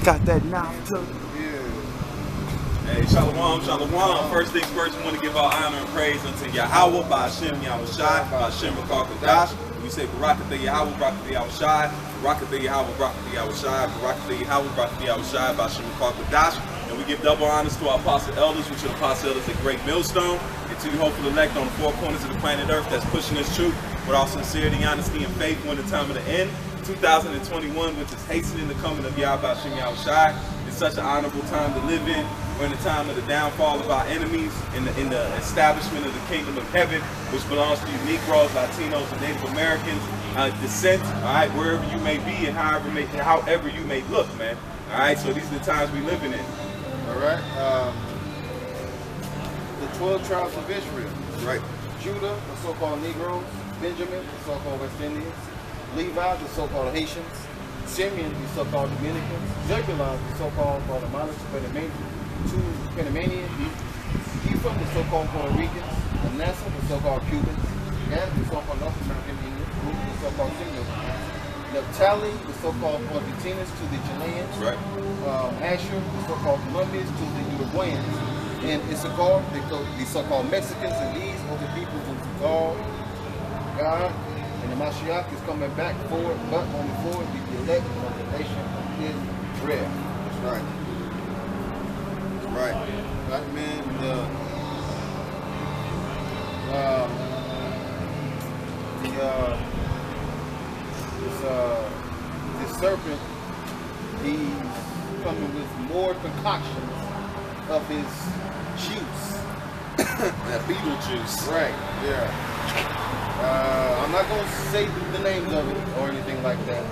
got that knife too. Hey, shalom, shalom. First things first, we want to give our honor and praise unto Yahweh, Ba'ashem Yahushai, Ba'ashem Rakakadash. We say Barakatah Yahweh, Barakatah Yahushai, Barakatah Yahweh, Barakatah Yahushai, Barakatah Yahweh, Barakatah Yahushai, Ba'ashem Rakakadash. And we give double honors to our apostle elders, which are the apostle elders at Great Millstone, and to the hopeful elect on the four corners of the planet Earth that's pushing this truth with all sincerity, honesty, and faith when the time of the end. 2021, which is hastening the coming of Yahweh Ba'ashem Yahushai. It's such an honorable time to live in. We're in the time of the downfall of our enemies, in the establishment of the kingdom of heaven, which belongs to you Negroes, Latinos, and Native Americans, descent, all right, wherever you may be and however you may look, man. All right, so these are the times we're living in. All right. The 12 tribes of Israel. Right. Judah, the so-called Negroes. Benjamin, the so-called West Indians. Levi, the so-called Haitians. Simeon, the so-called Dominicans. Zebulon, the so-called Guatemalans, Panamanians. Ephraim, the so-called Puerto Ricans. Manasseh, the so-called Cubans. Gad, the so-called North American Indians. Ruth, the so-called Seminoles. Naphtali, the so-called Argentinians to the Chileans. Right. Asher, the so-called Colombians to the Uruguayans. And Issachar, the so-called Mexicans. And these are the people who call God. And the Mashiach is coming back forward, but only forward the elect of the nation of Israel. That's right. That's right. Right, man. This serpent, he's coming with more concoctions of his juice. That beetle juice. Right, yeah. I'm not going to say the names of it or anything like that,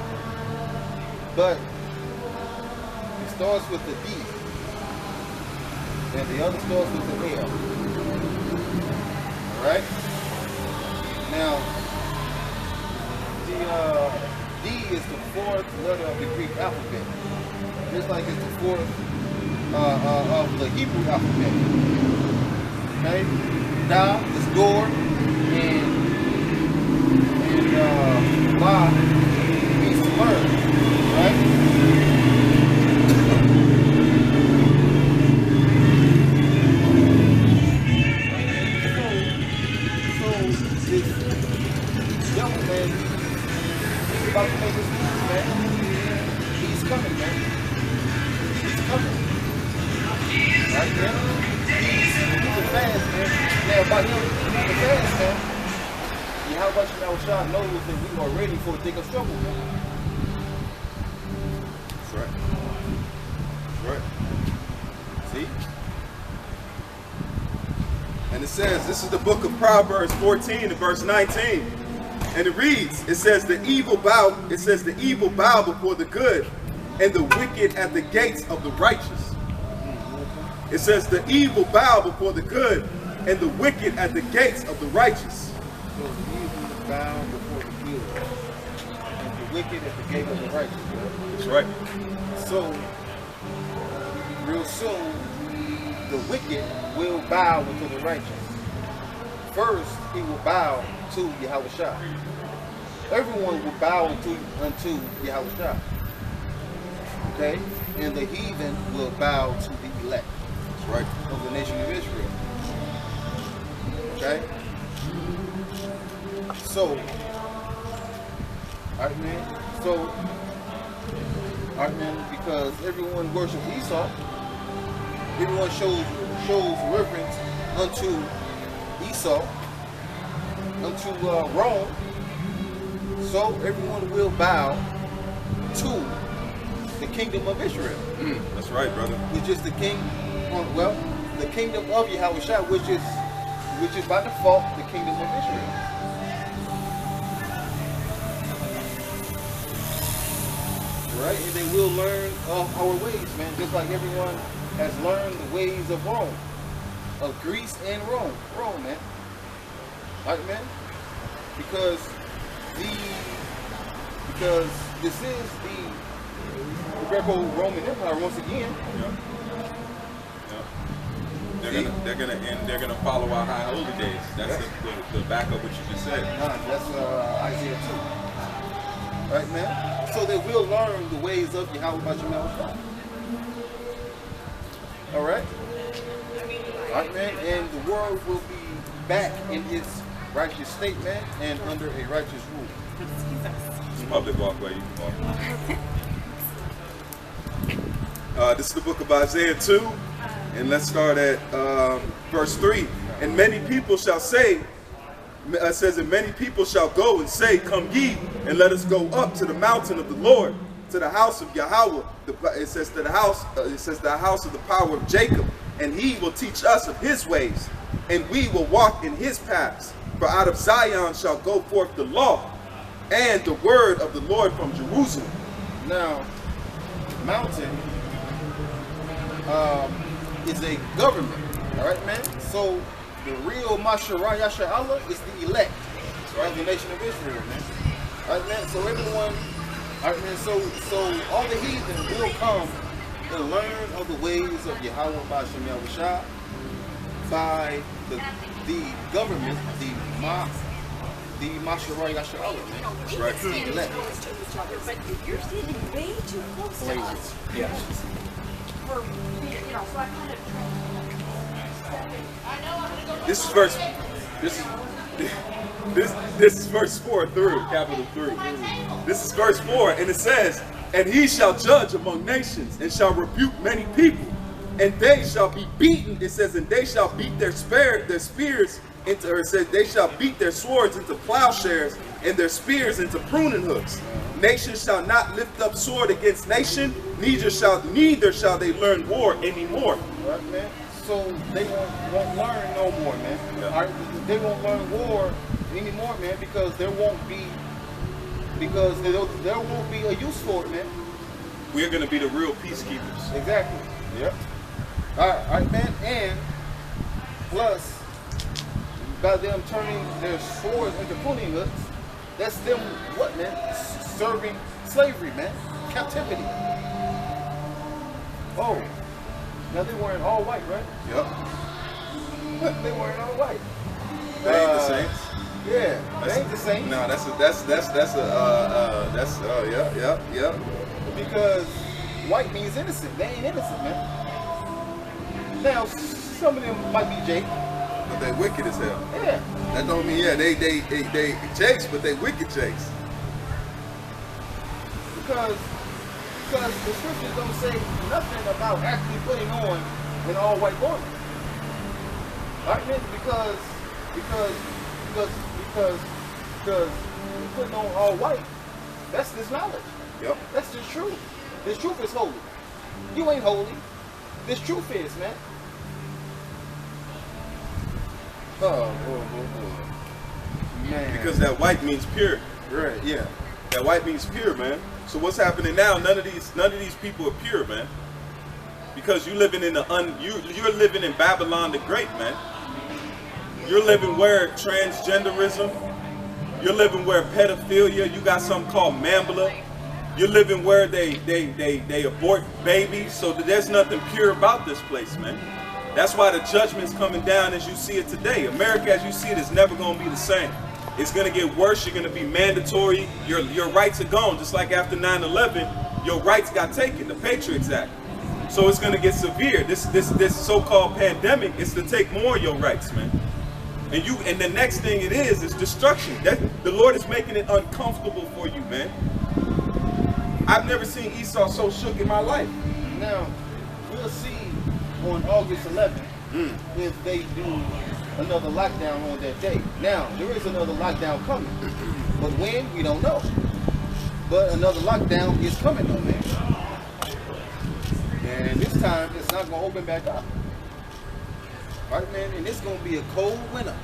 but it starts with the D, and the other starts with the L. All right. Now, the D is the fourth letter of the Greek alphabet, just like it's the fourth of the Hebrew alphabet. Okay. Da is door, and La means to learn, right? So this devil, man, he's about to make his move, man. He's coming, man. He's coming. Right, man? He's moving fast, man. Now, by him moving fast, man, how much Yahushua knows that we are ready for a thicker struggle, man. That's right. That's right. See? And it says, this is the book of Proverbs 14 and verse 19. And it reads, it says the evil bow before the good, and the wicked at the gates of the righteous. It says the evil bow before the good, and the wicked at the gates of the righteous. So the evil is bound before the good, and the wicked at the gate of the righteous. Right? That's right. So, real soon, the wicked will bow unto the righteous. First, he will bow to Yahushua. Everyone will bow unto Yahushua. Okay? And the heathen will bow to the elect. That's right. Of the nation of Israel. Okay? So, alright, man. Because everyone worships Esau, everyone shows reverence unto Esau, unto Rome. So everyone will bow to the kingdom of Israel. That's right, brother. Which is the king, the kingdom of Yahushua, which is by default the kingdom of Israel. Right? And they will learn of our ways, man. Just like everyone has learned the ways of Rome, of Greece and Rome, man. Right, man? Because this is the Greco-Roman Empire once again. They're gonna follow our high holy days. That's the back of what you just said. That's Isaiah 2. Right, man? So they will learn the ways of Yahweh Ba'ashem Yahushua. All right? All right, man. And the world will be back in its righteous state, man, and under a righteous rule. It's a public walkway. You can walk. This is the book of Isaiah 2, and let's start at verse 3. And many people shall say, it says, and many people shall go and say, come ye, and let us go up to the mountain of the Lord, to the house of Yahweh. It says to the house. It says the house of the power of Jacob, and he will teach us of his ways, and we will walk in his paths. For out of Zion shall go forth the law, and the word of the Lord from Jerusalem. Now, mountain is a government. All right, man. So the real Masharah Yasha Allah is the elect of the nation of Israel, man. All right, man. So everyone, all right, man. So all the heathen will come and learn of the ways of Yahweh Ba'ashem Yahushua by the government, the Masharah Yasha Allah, man. That's right. The elect. But you're standing way too close to us. Yeah. So I kind of. This is verse. This is verse 4 through capital 3. This is verse 4, and it says, "And he shall judge among nations, and shall rebuke many people, and they shall be beaten." It says, "And they shall beat their spears into." Or it says, "They shall beat their swords into plowshares, and their spears into pruning hooks. Nation shall not lift up sword against nation, neither shall they learn war anymore." Right, man. So they won't learn no more, man. Yeah. All right? They won't learn war anymore, man, because there won't be a use for it, man. We are going to be the real peacekeepers. Exactly. Yep. All right, man. And plus, by them turning their swords into pruning hooks, that's them what, man? Serving slavery, man. Captivity. Oh. Now they wearing all white, right? Yep. They wearing all white. They ain't the saints. Yeah, they ain't the saints. No, yeah. Because white means innocent. They ain't innocent, man. Now, some of them might be Jake. But they wicked as hell. Yeah. That don't mean, yeah, they jakes, but they wicked jakes. Because the scriptures don't say nothing about actually putting on an all-white garment. Right, man? Because putting on all white, that's this knowledge. Yep. That's the truth. This truth is holy. You ain't holy. This truth is, man. Oh, man. Because that white means pure. Right, yeah. That white means pure, man. So what's happening now? None of these people are pure, man. Because you're living in you're living in Babylon the Great, man. You're living where transgenderism. You're living where pedophilia. You got something called Mambla. You're living where they abort babies. So there's nothing pure about this place, man. That's why the judgment's coming down as you see it today. America, as you see it, is never going to be the same. It's going to get worse. You're going to be mandatory. Your rights are gone. Just like after 9/11, your rights got taken, the Patriots Act. So it's going to get severe. This so-called pandemic is to take more of your rights, man. And the next thing it is destruction. The Lord is making it uncomfortable for you, man. I've never seen Esau so shook in my life. Now, we'll see on August 11th if they do another lockdown on that day. Now, there is another lockdown coming. But when, we don't know. But another lockdown is coming though, man. And this time, it's not going to open back up. Right, man? And it's going to be a cold winter.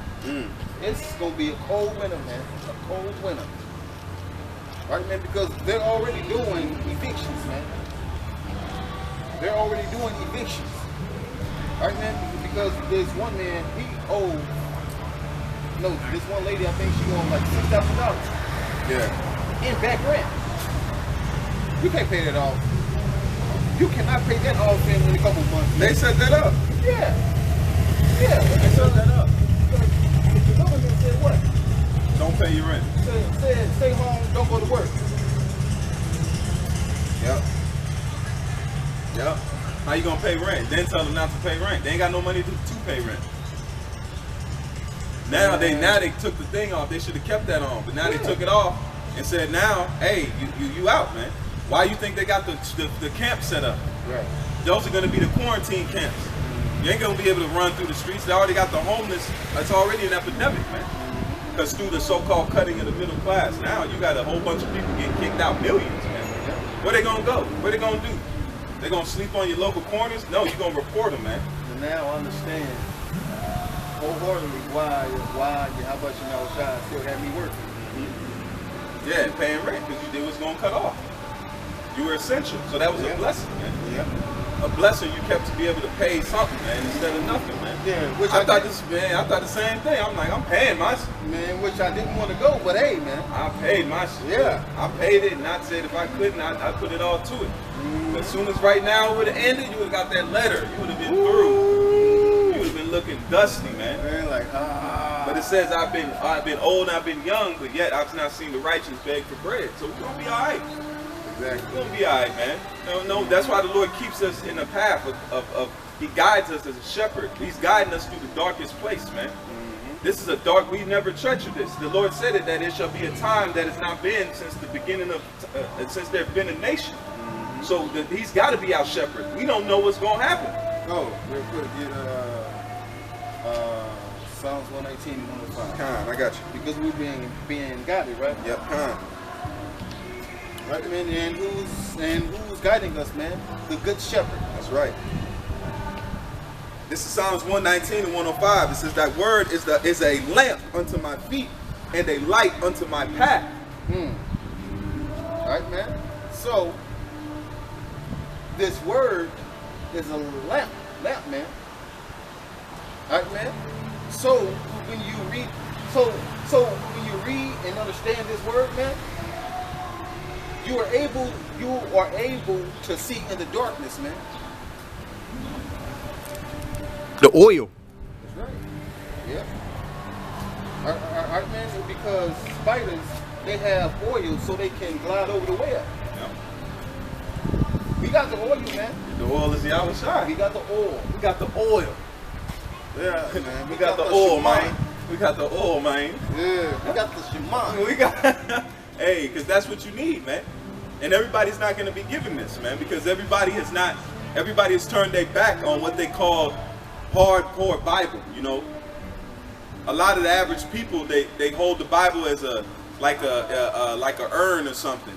It's going to be a cold winter, man. A cold winter. Right, man? Because they're already doing evictions, man. They're already doing evictions. Right, man? Because there's one man, this one lady, I think she owed like $6,000. Yeah. In back rent. You can't pay that off. You cannot pay that off in a couple months. They set that up. Yeah. Yeah. They set that up. The government said what? Don't pay your rent. Said stay home, don't go to work. Yep. Yep. How you gonna pay rent? Then tell them not to pay rent. They ain't got no money to pay rent. Now they took the thing off. They should have kept that on, but now they took it off and said, now, hey, you out, man. Why you think they got the camp set up? Right. Those are gonna be the quarantine camps. You ain't gonna be able to run through the streets. They already got the homeless. It's already an epidemic, man. Because through the so-called cutting of the middle class, now you got a whole bunch of people getting kicked out, millions, man. Where they gonna go? What they gonna do? They gonna sleep on your local corners? No, you gonna report them, man. And now I understand wholeheartedly why how much you know Shai still had me working. Yeah, and paying rent because they was gonna cut off. You were essential, so that was a blessing, man. Yeah. A blessing you kept to be able to pay something, man, instead of nothing, man. Yeah, which I thought the same thing. I'm like, I'm paying my shit. Man, which I didn't want to go, but hey, man. I paid my shit. Yeah. I paid it, and I said if I couldn't, I put it all to it. But as soon as right now it would have ended, you would have got that letter. You would have been through. You would have been looking dusty, man. Man, like, But it says I've been old and I've been young, but yet I've not seen the righteous beg for bread. So we're gonna be all right. exactly. We're gonna be all right, man. No, that's why the Lord keeps us in a path of He guides us as a shepherd. He's guiding us through the darkest place, man. This is a dark, we never treasure this. The Lord said it, that it shall be a time that has not been since the beginning of, since there's been a nation. So He's got to be our shepherd. We don't know what's going to happen. Oh, real quick, get Psalms 118 and 105. Con, I got you. Because we're being guided, right? Yep, con. Right, man. And who's guiding us, man? The good shepherd. That's right. This is Psalms 119 and 105. It says that word is a lamp unto my feet and a light unto my path. Right, man? So, this word is a lamp, man. Right, man? So when you read, when you read and understand this word, man, you are able to see in the darkness, man. The oil. That's right. Yeah. Right, man, because spiders, they have oil so they can glide over the web. We got the oil, man. The oil is the outside. We got the oil. We got the oil. Yeah, man. We got the oil, man. We got the oil, man. Yeah, we got the shaman. We got, hey, because that's what you need, man. And everybody's not going to be given this, man, because everybody has turned their back on what they call hardcore Bible. You know, a lot of the average people, they hold the Bible as like a urn or something.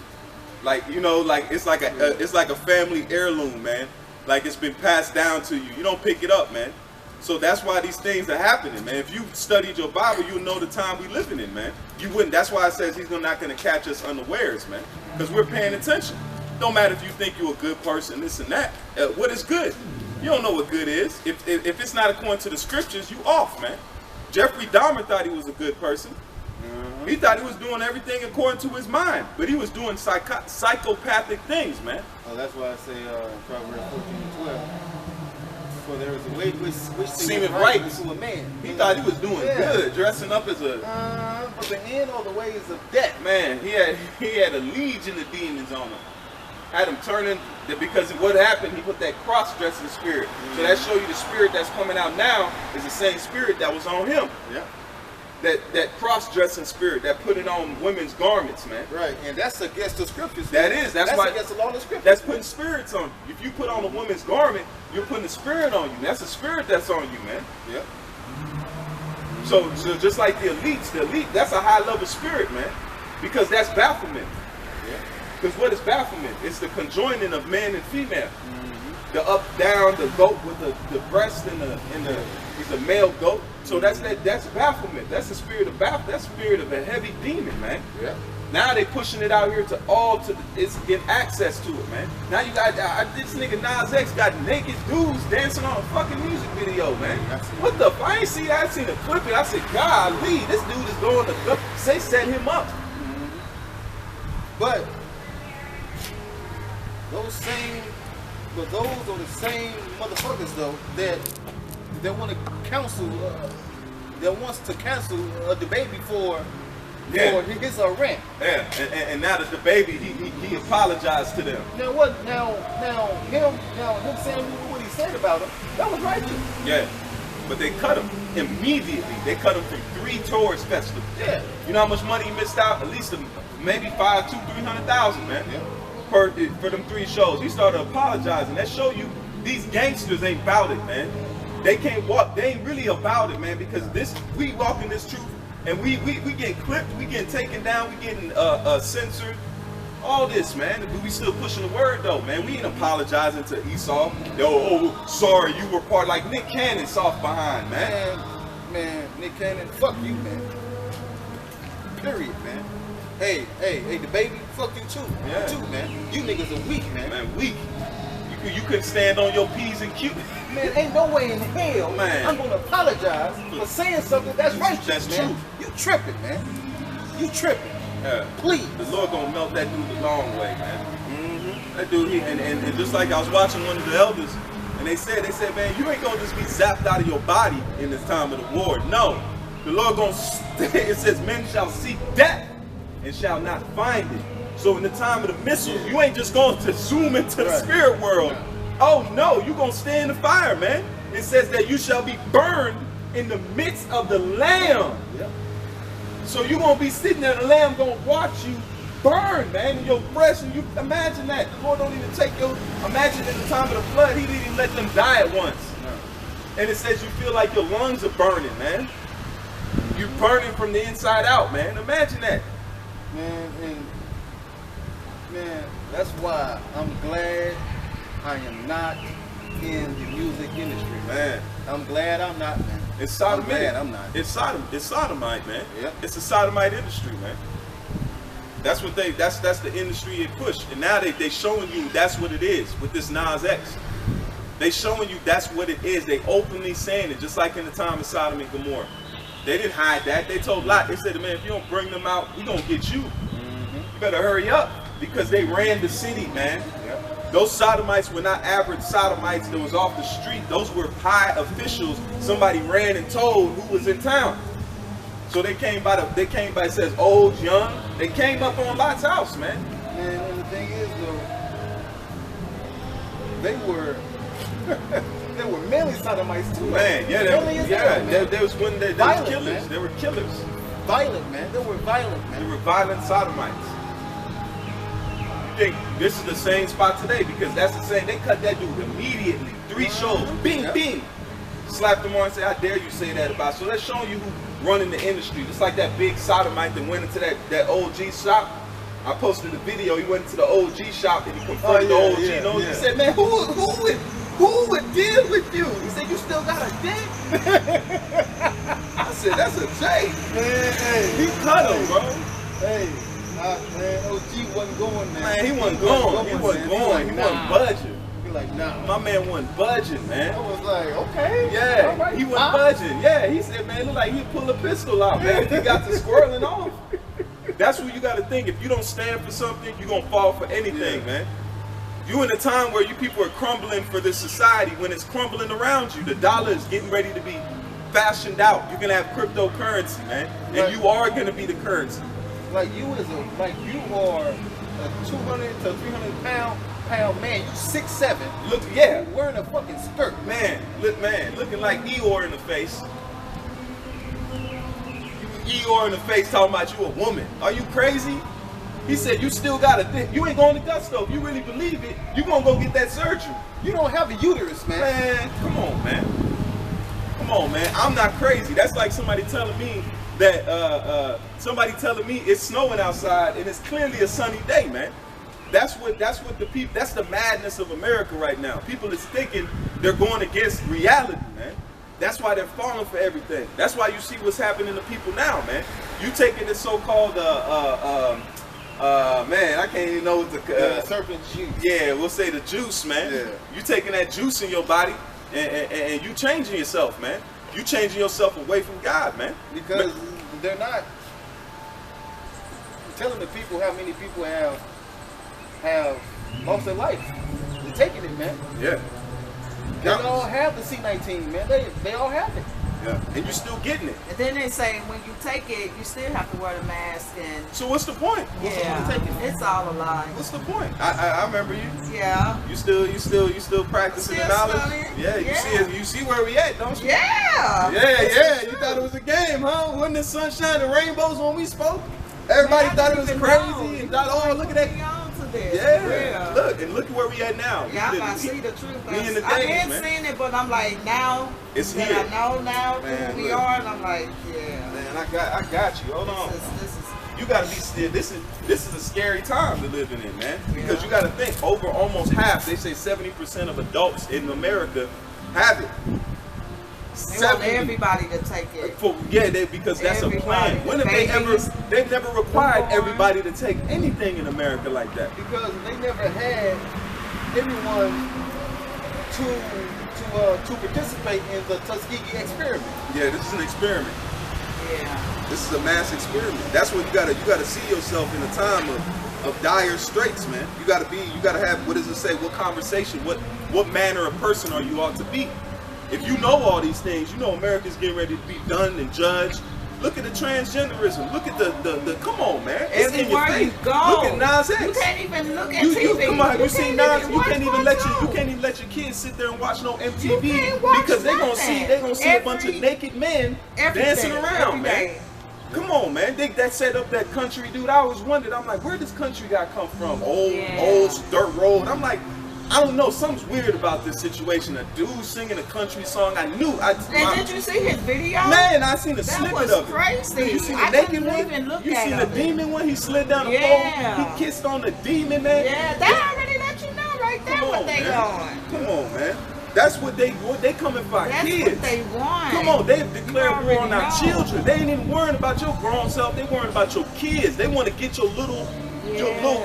Like, you know, like it's like a family heirloom, man. Like it's been passed down to you. You don't pick it up, man. So that's why these things are happening, man. If you studied your Bible, you'll know the time we living in, man. You wouldn't. That's why it says He's not going to catch us unawares, man. Because we're paying attention. Don't matter if you think you're a good person, this and that. What is good? You don't know what good is. If it's not according to the scriptures, you off, man. Jeffrey Dahmer thought he was a good person. He thought he was doing everything according to his mind, but he was doing psychopathic things, man. Oh, that's why I say in Proverbs 14:12, for there is a way which seemeth right to a man. He thought he was doing good, dressing up as a. But the end of the ways of death. Man, he had a legion of demons on him. Had him turning, because what happened, he put that cross-dressing spirit. So that show you the spirit that's coming out now is the same spirit that was on him. Yeah. That cross-dressing spirit that put it on women's garments, man. Right, and that's against the scriptures. That man. is. That's why why. Against the law of the scriptures. That's putting spirits on you. If you put on a woman's garment, you're putting a spirit on you. That's a spirit that's on you, man. Yeah. So just like the elite, that's a high-level spirit, man. Because that's bafflement. Yeah. Because what is bafflement? It's the conjoining of man and female. The up, down, the goat with the breast and the male goat. So that's bafflement. That's the spirit of bafflement. That's the spirit of a heavy demon, man. Yeah. Now they pushing it out here it's getting access to it, man. Now you got this nigga Nas X got naked dudes dancing on a fucking music video, man. What the? I ain't seen that. I seen a clip and I said, golly, this dude is going to go. They set him up. But those are the same motherfuckers though that want to counsel, that wants to cancel the baby for for his rant. Yeah, and now that the baby, he apologized to them. Now what? Now him saying what he said about him, that was righteous. Yeah, but they cut him immediately. They cut him from 3 tourist festivals. Yeah. You know how much money he missed out? At least maybe 300,000, man. Yeah. For them 3 shows. He started apologizing. That show you these gangsters ain't about it, man. They can't walk. They ain't really about it, man. Because we walking this truth, and we getting clipped, we getting taken down, we getting censored. All this, man, but we still pushing the word though, man. We ain't apologizing to Esau. Oh, sorry, you were part. Like Nick Cannon, soft behind, man. Man, Nick Cannon, fuck you, man. Period, man. Hey, the baby, fuck you too. Yeah. You too, man. You niggas are weak, man. Man, weak. You couldn't stand on your P's and Q's. Man, ain't no way in hell Man. I'm gonna apologize for saying something that's righteous, That's man. true. You tripping, man. You tripping. Yeah. Please. The Lord gonna melt that dude the long way, man. That dude, and just like I was watching one of the elders, and they said, man, you ain't gonna just be zapped out of your body in this time of the war. No, the Lord gonna. It says, men shall seek death and shall not find it. So in the time of the missiles, you ain't just going to zoom into the spirit world. Oh no, you gonna stay in the fire, man. It says that you shall be burned in the midst of the Lamb. Yep. So you gonna be sitting there, the Lamb gonna watch you burn, man, in your flesh. And you imagine that. The Lord don't even take your. Imagine in the time of the flood, He didn't even let them die at once. And it says you feel like your lungs are burning, man. You're burning from the inside out, man. Imagine that. Man, that's why I'm glad I am not in the music industry, Man. I'm glad I'm not, man. It's sodomite. I'm not. It's sodomite, man. Yep. It's a sodomite industry, man. That's what that's the industry it pushed. And now they showing you that's what it is with this Nas X. They showing you that's what it is. They openly saying it, just like in the time of Sodom and Gomorrah. They didn't hide that. They told Lot, they said, man, if you don't bring them out, we gonna get you. You better hurry up, because they ran the city, man. Yep. Those sodomites were not average sodomites that was off the street. Those were high officials. Somebody ran and told who was in town. So they came by it says old, young. They came up on Lot's house, man. Man, and the thing is though, they were mainly sodomites too. Man, yeah, there was one that Violent, was killers. man. They were killers. Violent, man. They were violent, They man. were violent sodomites. You think this is the same spot today? Because that's the same. They cut that dude immediately. 3 shows. Bing, bing. Slapped him on and said, how dare you say that about. So that's showing you who running the industry. Just like that big sodomite that went into that OG shop. I posted a video. He went into the OG shop and he confronted the OG. He said, man, who would deal with you? He said, you still got a dick? I said, that's a J. Man, hey, He cut him, bro. Hey, man, OG wasn't going, man. Man, he wasn't going. He wasn't going. He wasn't budging. He like, nah. My man wasn't budging, man. I was like, okay. Yeah, all right, he wasn't budging. Yeah, he said, man, look like he'd pull a pistol out, man. If he got to squirreling off. That's what you got to think. If you don't stand for something, you're going to fall for anything, man. You in a time where you people are crumbling for this society, when it's crumbling around you, the dollar is getting ready to be fashioned out. You're going to have cryptocurrency, man. And you are going to be the currency. Like you are a 200 to 300 pound man. You 6'7". Look, yeah. Wearing a fucking skirt. Man, looking like Eeyore in the face. Eeyore in the face talking about you a woman. Are you crazy? He said, you still got a dick. You ain't going to gusto. If you really believe it, you going to go get that surgery. You don't have a uterus, man. Man, come on, man. Come on, man. I'm not crazy. That's like somebody telling me that, it's snowing outside and it's clearly a sunny day, man. That's what the people, that's the madness of America right now. People is thinking they're going against reality, man. That's why they're falling for everything. That's why you see what's happening to people now, man. You taking this so-called, man, I can't even know what the serpent juice. Yeah, we'll say the juice, man. Yeah. You taking that juice in your body and you changing yourself, man. You changing yourself away from God, man. Because they're not telling the people how many people have lost their life. They're taking it, man. Yeah. They all have the C-19, man. They all have it. Yeah, and you're still getting it. And then they say when you take it, you still have to wear the mask. And So what's the point? What's the point of taking it? it's all a lie. What's the point? I remember you. Yeah. You still practicing Still the knowledge. studying. Yeah, you see where we at, don't you? Yeah. Yeah. You thought it was a game, huh? Wasn't the sunshine and rainbows when we spoke? Everybody thought it was crazy and thought, oh, look at that. Yeah. Look at where we at now. Yeah, I gotta see the truth. We in the I've days, been man. seeing it, but I'm like, now It's that here. I know now Man, who we look. are, and I'm like, yeah. Man, I got you. Hold on. This is You gotta be still. This is a scary time to live in, man. Because Yeah. you gotta think, over almost half, they say 70% of adults in America have it. they want everybody to take it. Because that's Everybody. a plan. When have Babies. they've never required Newborn. everybody to take anything in America like that. Because they never had everyone to participate in the Tuskegee experiment. Yeah, this is an experiment. Yeah. This is a mass experiment. That's what you gotta see yourself in a time of dire straits, man. You gotta have, what does it say? What conversation, what manner of person are you ought to be? If you know all these things, you know America's getting ready to be done and judged. Look at the transgenderism. Look at the come on, man. It's in your Everywhere you face. go. Look at Nas X. You can't even look at You TV. come on, you seen Nas? You watch can't even cartoons. let your kids sit there and watch no You MTV can't watch because they're gonna see nothing. a bunch of naked men Every dancing day, around, every man. day. Come on, man. That set up that country, dude. I always wondered. I'm like, where does country guy come from? Old dirt road. I'm like, I don't know. Something's weird about this situation. A dude singing a country song. I knew. And did you see his video? Man, I seen a That snippet was of it. crazy. You seen I the naked couldn't one? even look You at seen it. the demon one? He slid down the Yeah. pole. He kissed on the demon, man. Yeah, that already let you know right there Come what on, they man. on. Come on, man. That's what they coming for. Our That's kids. what they want. Come on, they've declared war on our already know. children. They ain't even worrying about your grown self. They worrying about your kids. They want to get your little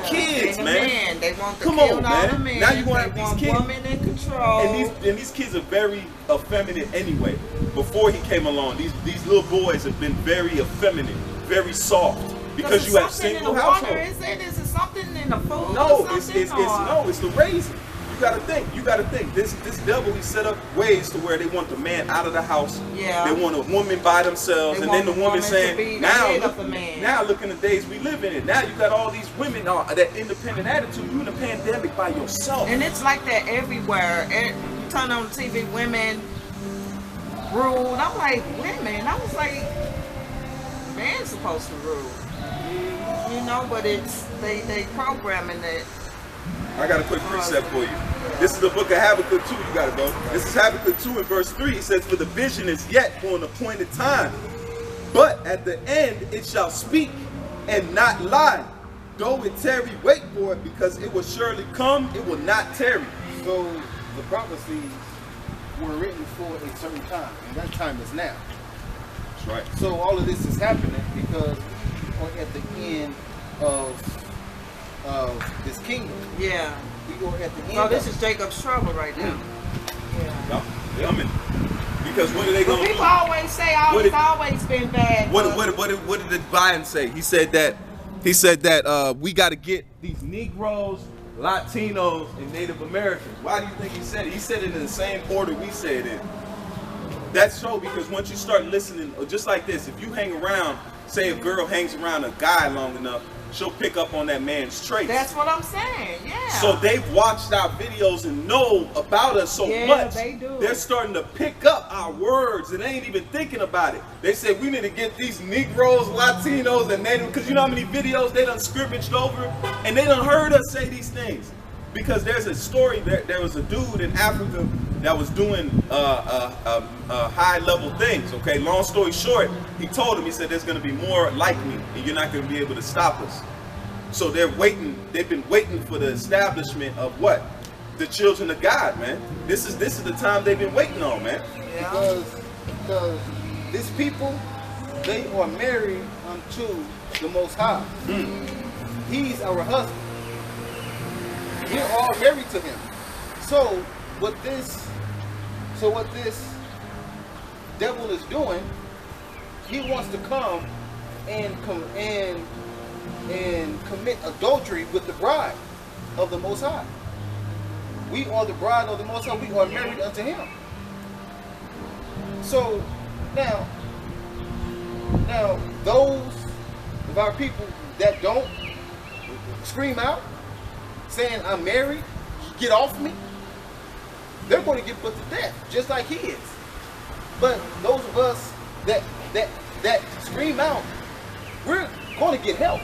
kids, And the man. men. They want to Come kill on, all man. the men. Now you gonna They have these want kids- women in control. And these kids are very effeminate anyway. Before he came along, these little boys have been very effeminate, very soft. Because you have single households. Is it something in the food? No, or something, it's the raising. You gotta think. This devil, he set up ways to where they want the man out of the house. Yeah. They want a woman by themselves, They and then the want the woman woman to saying, be the now head look, of the man. now look in the days we live in. Now you got all these women that independent attitude. You in a pandemic by yourself. And it's like that everywhere. You turn on TV, women rule. I'm like, women? I was like, man's supposed to rule. You know, but it's they programming it. I got a quick precept for you. This is the book of Habakkuk 2. You gotta go. This is Habakkuk 2 and verse 3. It says, for the vision is yet for an appointed time, but at the end it shall speak and not lie. Though it tarry, wait for it, because it will surely come, it will not tarry. So the prophecies were written for a certain time, and that time is now. That's right. So all of this is happening because we are at the end of this kingdom. Yeah. We are at the end. So this of is Jacob's trouble right now. Yeah. No, they coming. Because what are they But gonna people do? always say, What it's did- always been bad. What but- did Biden say? He said that we got to get these Negroes, Latinos, and Native Americans. Why do you think he said it? He said it in the same order we said it in. That's so because once you start listening, just like this, if you hang around, say a girl hangs around a guy long enough, she'll pick up on that man's traits. That's what I'm saying. Yeah. So they've watched our videos and know about us so much. they do. They're starting to pick up our words and they ain't even thinking about it. They said we need to get these Negroes, Latinos, and Native, because you know how many videos they done scrimmaged over and they done heard us say these things. Because there's a story, there was a dude in Africa that was doing high level things, okay? Long story short, he told him, he said, there's gonna be more like me and you're not gonna be able to stop us. So they've been waiting for the establishment of what? The children of God, man. This is the time they've been waiting on, man. Yeah. because these people, they are married unto the Most High. He's our husband. We're all married to him. So what this devil is doing, he wants to come and commit adultery with the bride of the Most High. We are the bride of the Most High. We are married unto him. So Now, those of our people that don't scream out, saying I'm married, get off me, they're going to get put to death, just like he is. But those of us that scream out, we're going to get help.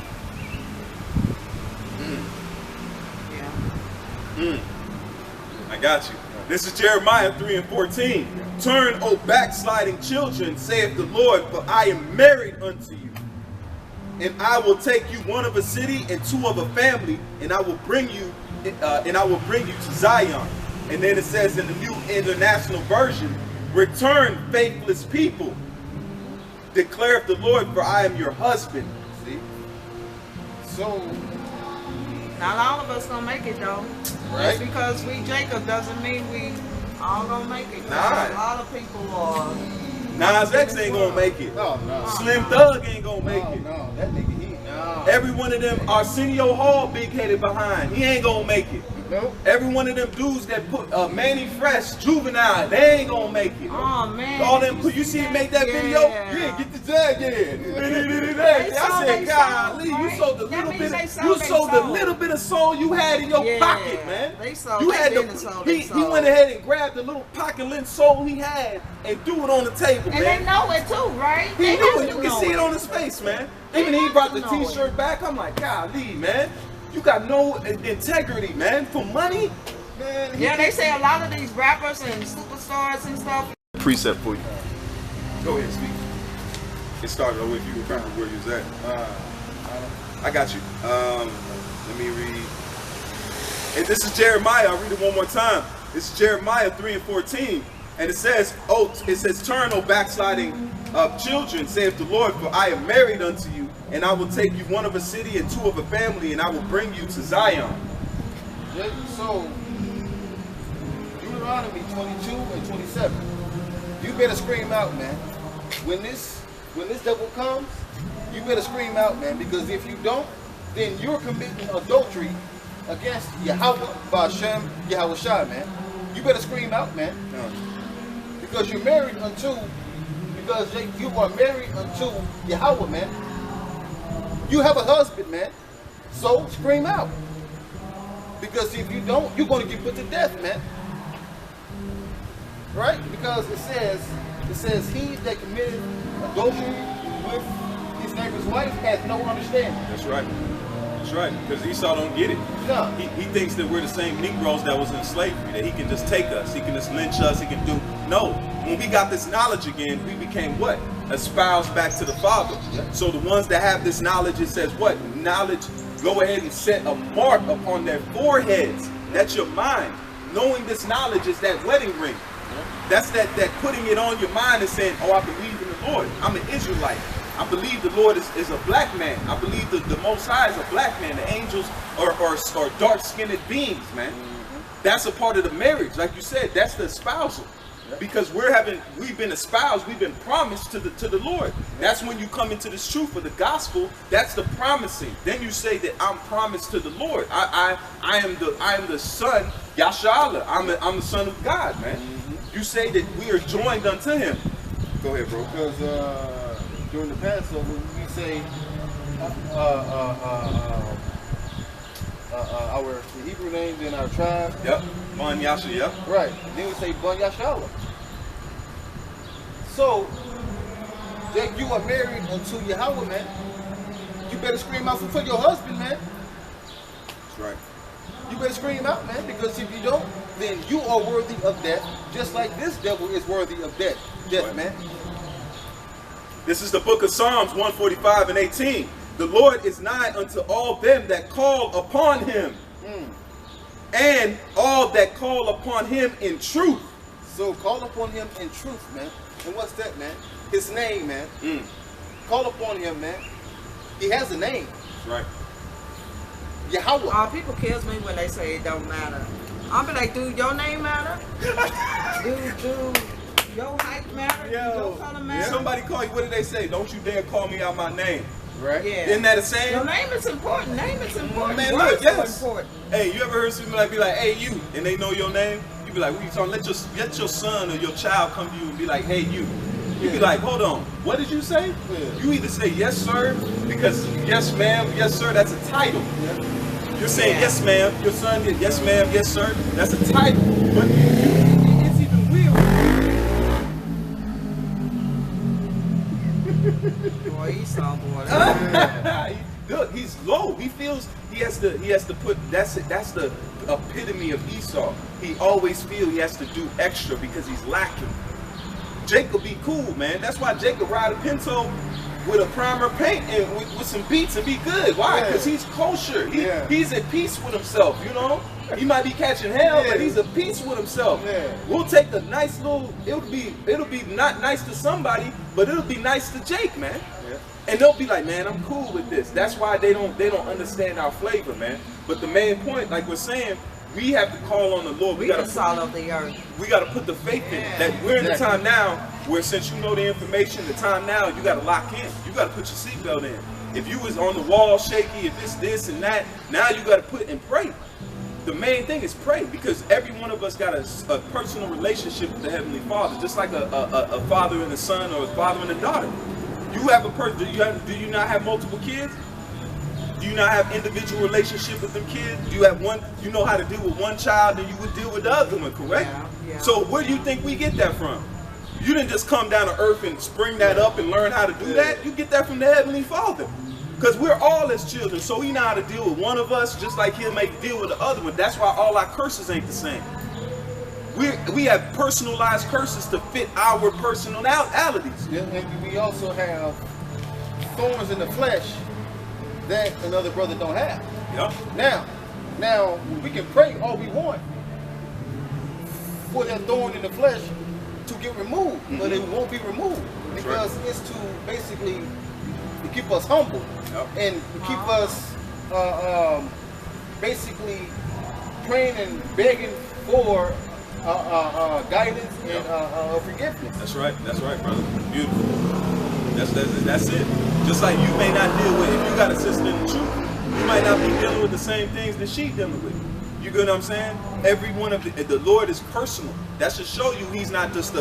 Yeah. I got you. This is Jeremiah 3:14. Turn, O backsliding children, saith the Lord, for I am married unto you. And I will take you one of a city and two of a family, and I will bring you to Zion. And then it says in the New International Version, return, faithless people, declareth the Lord, for I am your husband. See? So, Not all of us gonna make it though. Right. Just because we Jacob doesn't mean we all gonna make it. Nah. A lot of people are. Nas X ain't gonna make it. no. Slim Thug ain't gonna make it. No, that nigga, no. Every one of them, Arsenio Hall big-headed behind, he ain't gonna make it. Nope. Every one of them dudes that put Manny Fresh, Juvenile, they ain't gonna make it. Oh man. All them, you see him make that video? Yeah, get the jag in. I said, golly, you sold the little bit, little bit of soul you had in your pocket, man. They sold. You They had been the, sold, he went ahead and grabbed the little pocket lint soul he had and threw it on the table, And man. they know it too, right? He They knew have it. to You can know see it on his face, man. Even he brought the t-shirt back. I'm like, golly, man. You got no integrity, man. For money? Man. Yeah, they say a lot of these rappers and superstars and stuff. Preset for you. Go ahead, speak. It started over if you remember where you was at. I got you. Let me read. And this is Jeremiah. I'll read it one more time. This is Jeremiah 3:14. And it says, turn, O backsliding children, saith the Lord, for I am married unto you, and I will take you one of a city and two of a family, and I will bring you to Zion. Yeah, so, Deuteronomy 22 and 27. You better scream out, man. When this devil comes, you better scream out, man, because if you don't, then you're committing adultery against Yahweh, Ba'ashem, Yahweh Shai, man. You better scream out, man. Because you're married unto, you are married unto Yahweh, man. You have a husband, man. So scream out. Because if you don't, you're going to get put to death, man. Right? Because it says, he that committed adultery with his neighbor's wife has no understanding. That's right. That's right. Because Esau don't get it. No. He thinks that we're the same Negroes that was in slavery, that he can just take us, he can just lynch us, he can do. No. When we got this knowledge again, we became what? Espoused back to the Father. Yep. So the ones that have this knowledge, it says what? Knowledge, go ahead and set a mark upon their foreheads. That's your mind. Knowing this knowledge is that wedding ring. That's that putting it on your mind and saying, oh, I believe in the Lord. I'm an Israelite. I believe the Lord is a black man. I believe the Most High is a black man. The angels are dark-skinned beings, man. That's a part of the marriage. Like you said, that's the espousal. Because we've been espoused, we've been promised to the Lord. That's when you come into this truth of the gospel. That's the promising. Then you say that I'm promised to the Lord. I am the son, Yashala. I'm the son of God, man. You say that we are joined unto him. Go ahead, bro. Because during the Passover, we say the Hebrew names in our tribe. Yep. Bon Yasha, yep. Right. Then we say Bon Yashala. So, that you are married unto Yahweh, man. You better scream out for your husband, man. That's right. You better scream out, man, because if you don't, then you are worthy of death, just like this devil is worthy of death. Death, Right. man. This is the book of Psalms 145 and 18. The Lord is nigh unto all them that call upon him, and all that call upon him in truth. So call upon him in truth, man. And what's that, man? His name, man. Call upon him, man. He has a name. That's right. Yahweh. People kills me when they say it don't matter. I'll be like, dude, your name matter? dude, your height matter? Your color matter? Somebody call you, what did they say? Don't you dare call me out my name. Right? Yeah. Isn't that a saying? Your name is important. Name is important. Man, Words look, yes. are important. Hey, you ever heard somebody be like, hey, you, and they know your name? You be like, what are you talking? Let your son or your child come to you and be like, hey, you. You be like, hold on, what did you say? Yeah. You either say yes, sir, because yes, ma'am, yes, sir, that's a title. Yeah. You're saying Yeah. yes, ma'am, your son, yes, ma'am, yes, sir, that's a title. But it's even weird. Boy, Esau, boy. Look, he's low. He feels he has to put that's the epitome of Esau. He always feels he has to do extra because he's lacking. Jacob be cool, man. That's why Jacob ride a Pinto with a primer paint and with some beats and be good. Why? Yeah. Because he's kosher. Yeah. He's at peace with himself, you know? He might be catching hell, Yeah. but he's at peace with himself. Yeah. We'll take a nice little, it'll be not nice to somebody, but it'll be nice to Jake, man. Yeah. And they'll be like, man, I'm cool with this. That's why they don't understand our flavor, man. But the main point, like we're saying, we have to call on the Lord. We the salt of the earth. We got to put the faith in Yeah. that we're in the time now where, since you know the information, the time now, you got to lock in. You got to put your seatbelt in. If you was on the wall shaky, if it's this and that, now you got to put and pray. The main thing is pray, because every one of us got a personal relationship with the Heavenly Father, just like a father and a son or a father and a daughter. You have a person. Do you not have multiple kids? Do you not have individual relationship with them kids? Do you have one? You know how to deal with one child, and you would deal with the other one, correct? Yeah, yeah. So where do you think we get that from? You didn't just come down to earth and spring that up and learn how to do that. You get that from the Heavenly Father. Because we're all his children, so he know how to deal with one of us just like he'll make deal with the other one. That's why all our curses ain't the same. We have personalized curses to fit our personalities. Yeah, and we also have thorns in the flesh that another brother don't have. Yep. Now we can pray all we want for that thorn in the flesh to get removed, but it won't be removed because it's to basically to keep us humble and keep us basically praying and begging for guidance and forgiveness. That's right, brother. Beautiful. That's it. Just like you may not deal with, if you got a sister in the truth, you might not be dealing with the same things that she dealing with. You get what I'm saying? Every one of the Lord is personal. That should show you he's not just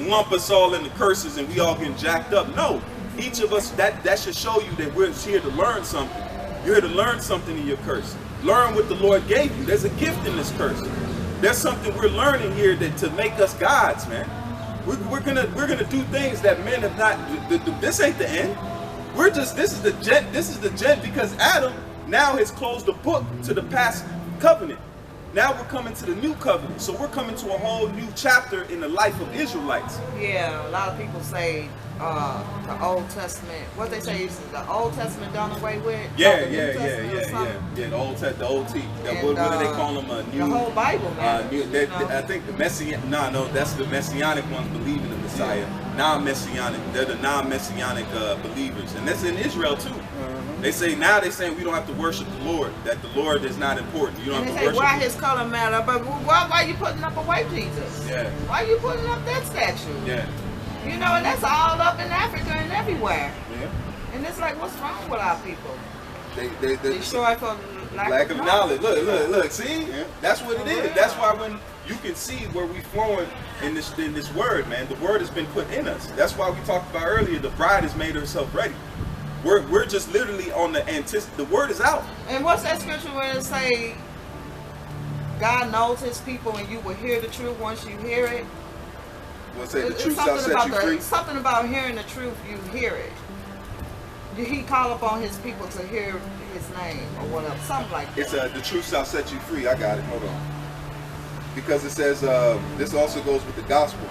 lump us all in the curses and we all getting jacked up. No, each of us, that should show you that we're here to learn something. You're here to learn something in your curse. Learn what the Lord gave you. There's a gift in this curse. There's something we're learning here to make us gods, man. We're gonna do things that men have not. This ain't the end. This is the gent because Adam now has closed the book to the past covenant. Now we're coming to the new covenant. So we're coming to a whole new chapter in the life of Israelites. Yeah, a lot of people say the Old Testament. What they say is the Old Testament done away with. Yeah. The Old T. What do they call them? The whole Bible, man. I think the Messianic. No, that's the Messianic ones believing in the Messiah. Non-Messianic. They're the non-Messianic believers, and that's in Israel too. They say we don't have to worship the Lord. That the Lord is not important. You don't And have they to say, worship. why his color matter? But why you putting up a white Jesus? Yeah. Why you putting up that statue? Yeah. You know, and that's all up in Africa and everywhere. Yeah. And it's like, what's wrong with our people? They Destroy for lack of knowledge. Look. See, that's what it is. That's why when you can see where we flowing in this word, man. The word has been put in us. That's why we talked about earlier. The bride has made herself ready. We're just literally on the the word is out. And what's that scripture where it say, God knows his people and you will hear the truth once you hear it? We'll say the It's truth shall set you free. something about hearing the truth, you hear it. He call upon his people to hear his name or whatever, something like that. It's the truth shall set you free. I got it. Hold on. Because it says this also goes with the gospel.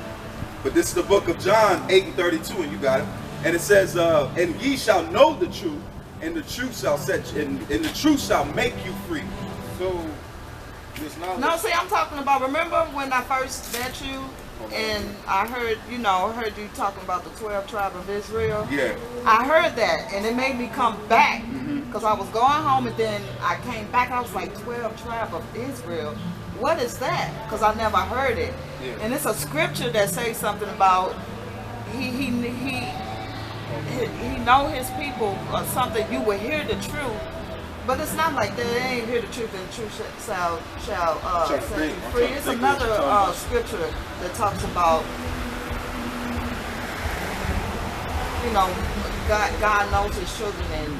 But this is the book of John 8:32, and you got it. And it says, and ye shall know the truth, and the truth shall set you, and the truth shall make you free. So this knowledge. No, see, I'm talking about, remember when I first met you and I heard you talking about the 12 tribes of Israel? Yeah. I heard that and it made me come back because I was going home and then I came back. I was like, 12 tribes of Israel? What is that? Because I never heard it. Yeah. And it's a scripture that says something about he know his people or something. You will hear the truth, but it's not like that. They ain't hear the truth, and the truth shall set you free. It's another scripture that talks about you know, God knows his children, and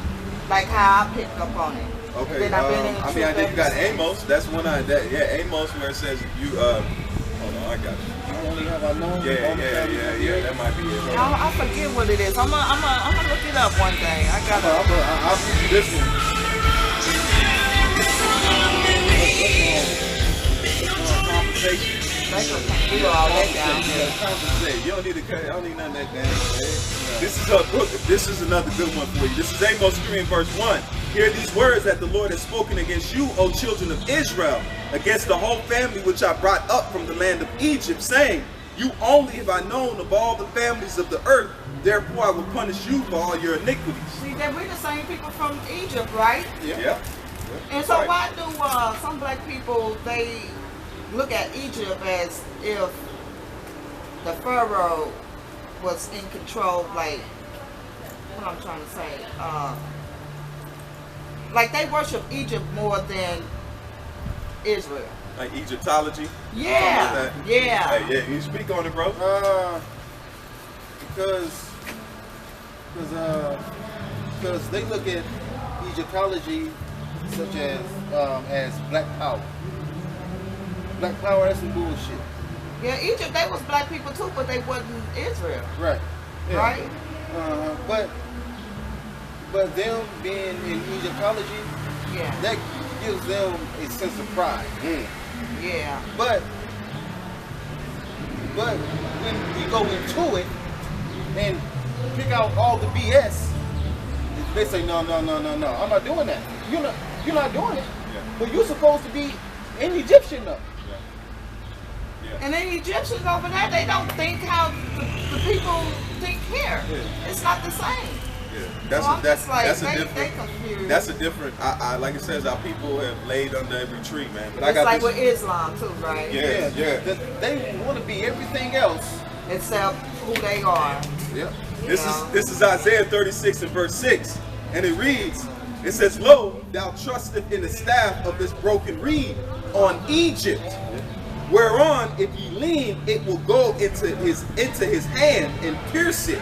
like how I picked up on it. Okay. Then I've been in the I mean, truth I think you got ever since. Amos. That's one yeah, Amos, where it says you. Hold on, I got you. Not only have I known, Yeah. That might be it. I forget what it is. I'm gonna look it up one day. I gotta. I'll give you this one. Compensation. Do all that down here. Compensate. You don't need to cut. I don't need none of that damn. This is another good one for you. This is Amos 3 and verse 1. Hear these words that the Lord has spoken against you, O children of Israel, against the whole family which I brought up from the land of Egypt, saying, you only have I known of all the families of the earth, therefore I will punish you for all your iniquities. See, that we're the same people from Egypt, right? Yeah. And so Right. why do some black people, they look at Egypt as if the Pharaoh was in control, like, what I'm trying to say, like they worship Egypt more than Israel. Like Egyptology. Yeah, Something like that. yeah. Hey, yeah, you speak on it, bro. Because they look at Egyptology such as black power. Black power, that's some bullshit. Yeah, Egypt, they was black people too, but they wasn't Israel, Right. Yeah. right? But them being in Egyptology, Yeah, that gives them a sense of pride. yeah. But when we go into it and pick out all the BS, they say no. I'm not doing that. You're not doing it. Yeah. But you're supposed to be an Egyptian though. And then Egyptians over there, they don't think how the people think here. Yeah. It's not the same. Yeah. So I'm just like, that's a they different. confused. That's a different. I like it says, our people have laid under every tree, man. But I It's got like this. with Islam too, right? Yeah. They want to be everything else. Except who they are. Yeah. This is Isaiah 36 and verse 6, and it reads. It says, "Lo, thou trusteth in the staff of this broken reed on Egypt, whereon if ye lean, it will go into his hand and pierce it.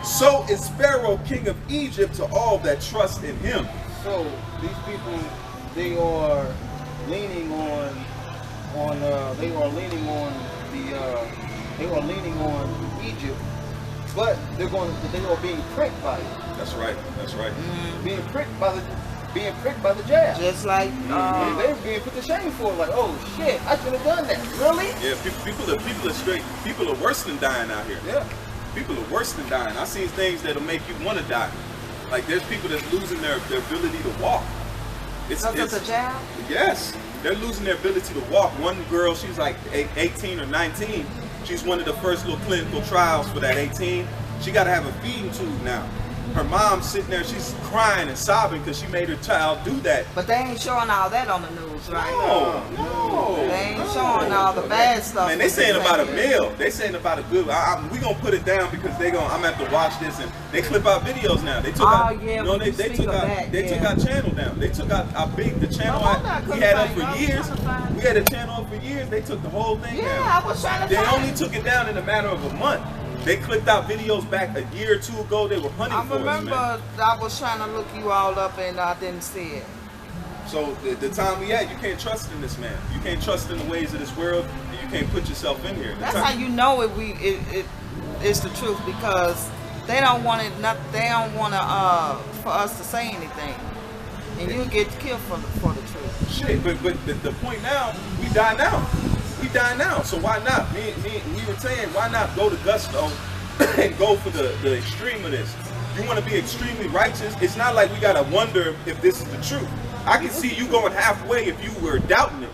So is Pharaoh king of Egypt to all that trust in him." So these people, they are leaning on Egypt, but they are being pricked by it. That's right. Being pricked by the jab. Just like And they're being put to shame for it. Like, oh shit, I should have done that. Really? Yeah, people are straight. People are worse than dying out here. Yeah. People are worse than dying. I've seen things that'll make you want to die. Like there's people that's losing their ability to walk. because of the jab. Yes, they're losing their ability to walk. One girl, she's like 18 or 19. She's one of the first little clinical trials for that 18. She got to have a feeding tube now. Her mom's sitting there, she's crying and sobbing because she made her child do that. But they ain't showing all that on the news, right? No. They ain't showing all the bad stuff. Man, they saying about a meal. They saying about a good. We gonna put it down because I'm gonna have to watch this, and they clip out videos now. They took out. Yeah, You know, they took out. They took our channel down. They took out our the channel we had up for years. We had a channel up for years. They took the whole thing down. Yeah, I was trying to They find only took it down in a matter of a month. They clipped out videos back a year or two ago. They were hunting I for us, remember man. I was trying to look you all up and I didn't see it. So the time we at, you can't trust in this man. You can't trust in the ways of this world, and you can't put yourself in here. That's how you know it's the truth, because they don't want it. They don't want for us to say anything, and you get killed for the truth. Shit, but the point now, we die now. We die now. So why not? We were saying, why not go to gusto and go for the extreme of this? You want to be extremely righteous? It's not like we gotta wonder if this is the truth. I can see you going halfway if you were doubting it.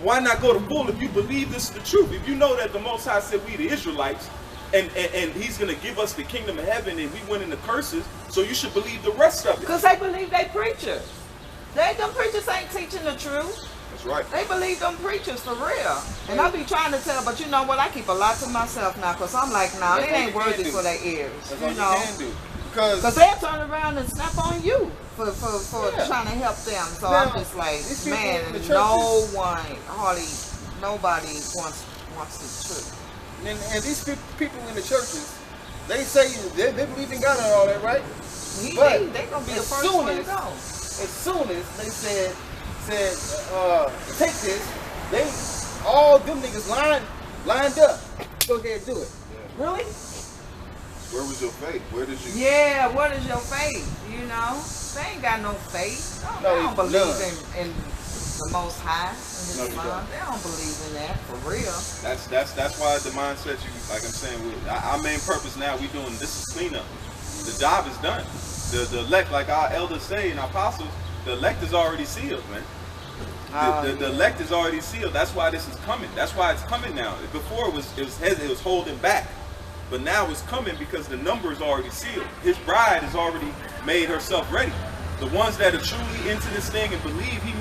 Why not go to full if you believe this is the truth? If you know that the Most High said we the Israelites, and He's gonna give us the kingdom of heaven, and we went in the curses, so you should believe the rest of it. Because they believe they preachers. Them preachers ain't teaching the truth. That's right. They believe them preachers for real. And I be trying to tell, but you know what? I keep a lot to myself now, because I'm like, nah, it ain't worthy for their ears. That's you all know? you can do. Because they'll turn around and snap on you for trying to help them. So Now, I'm just like, these people man, in the churches- nobody wants the truth. and these people in the churches, they say they believe in God and all that, right? But They gonna be the as first soon one to as- go. As soon as they said, take this, they all them niggas lined up. Go ahead and do it. Really? Where was your faith? Where did you? Yeah, what is your faith? You know? They ain't got no faith. They No, don't believe none. in the Most High and His No, they Son. don't. They don't believe in that for real. That's why the mindset you like I'm saying our main purpose now we doing this is cleanup. The job is done. The elect, like our elders say and our apostles, the elect is already sealed, man. The elect is already sealed. That's why this is coming. That's why it's coming now. Before it was holding back, but now it's coming because the number is already sealed. His bride has already made herself ready. The ones that are truly into this thing and believe, he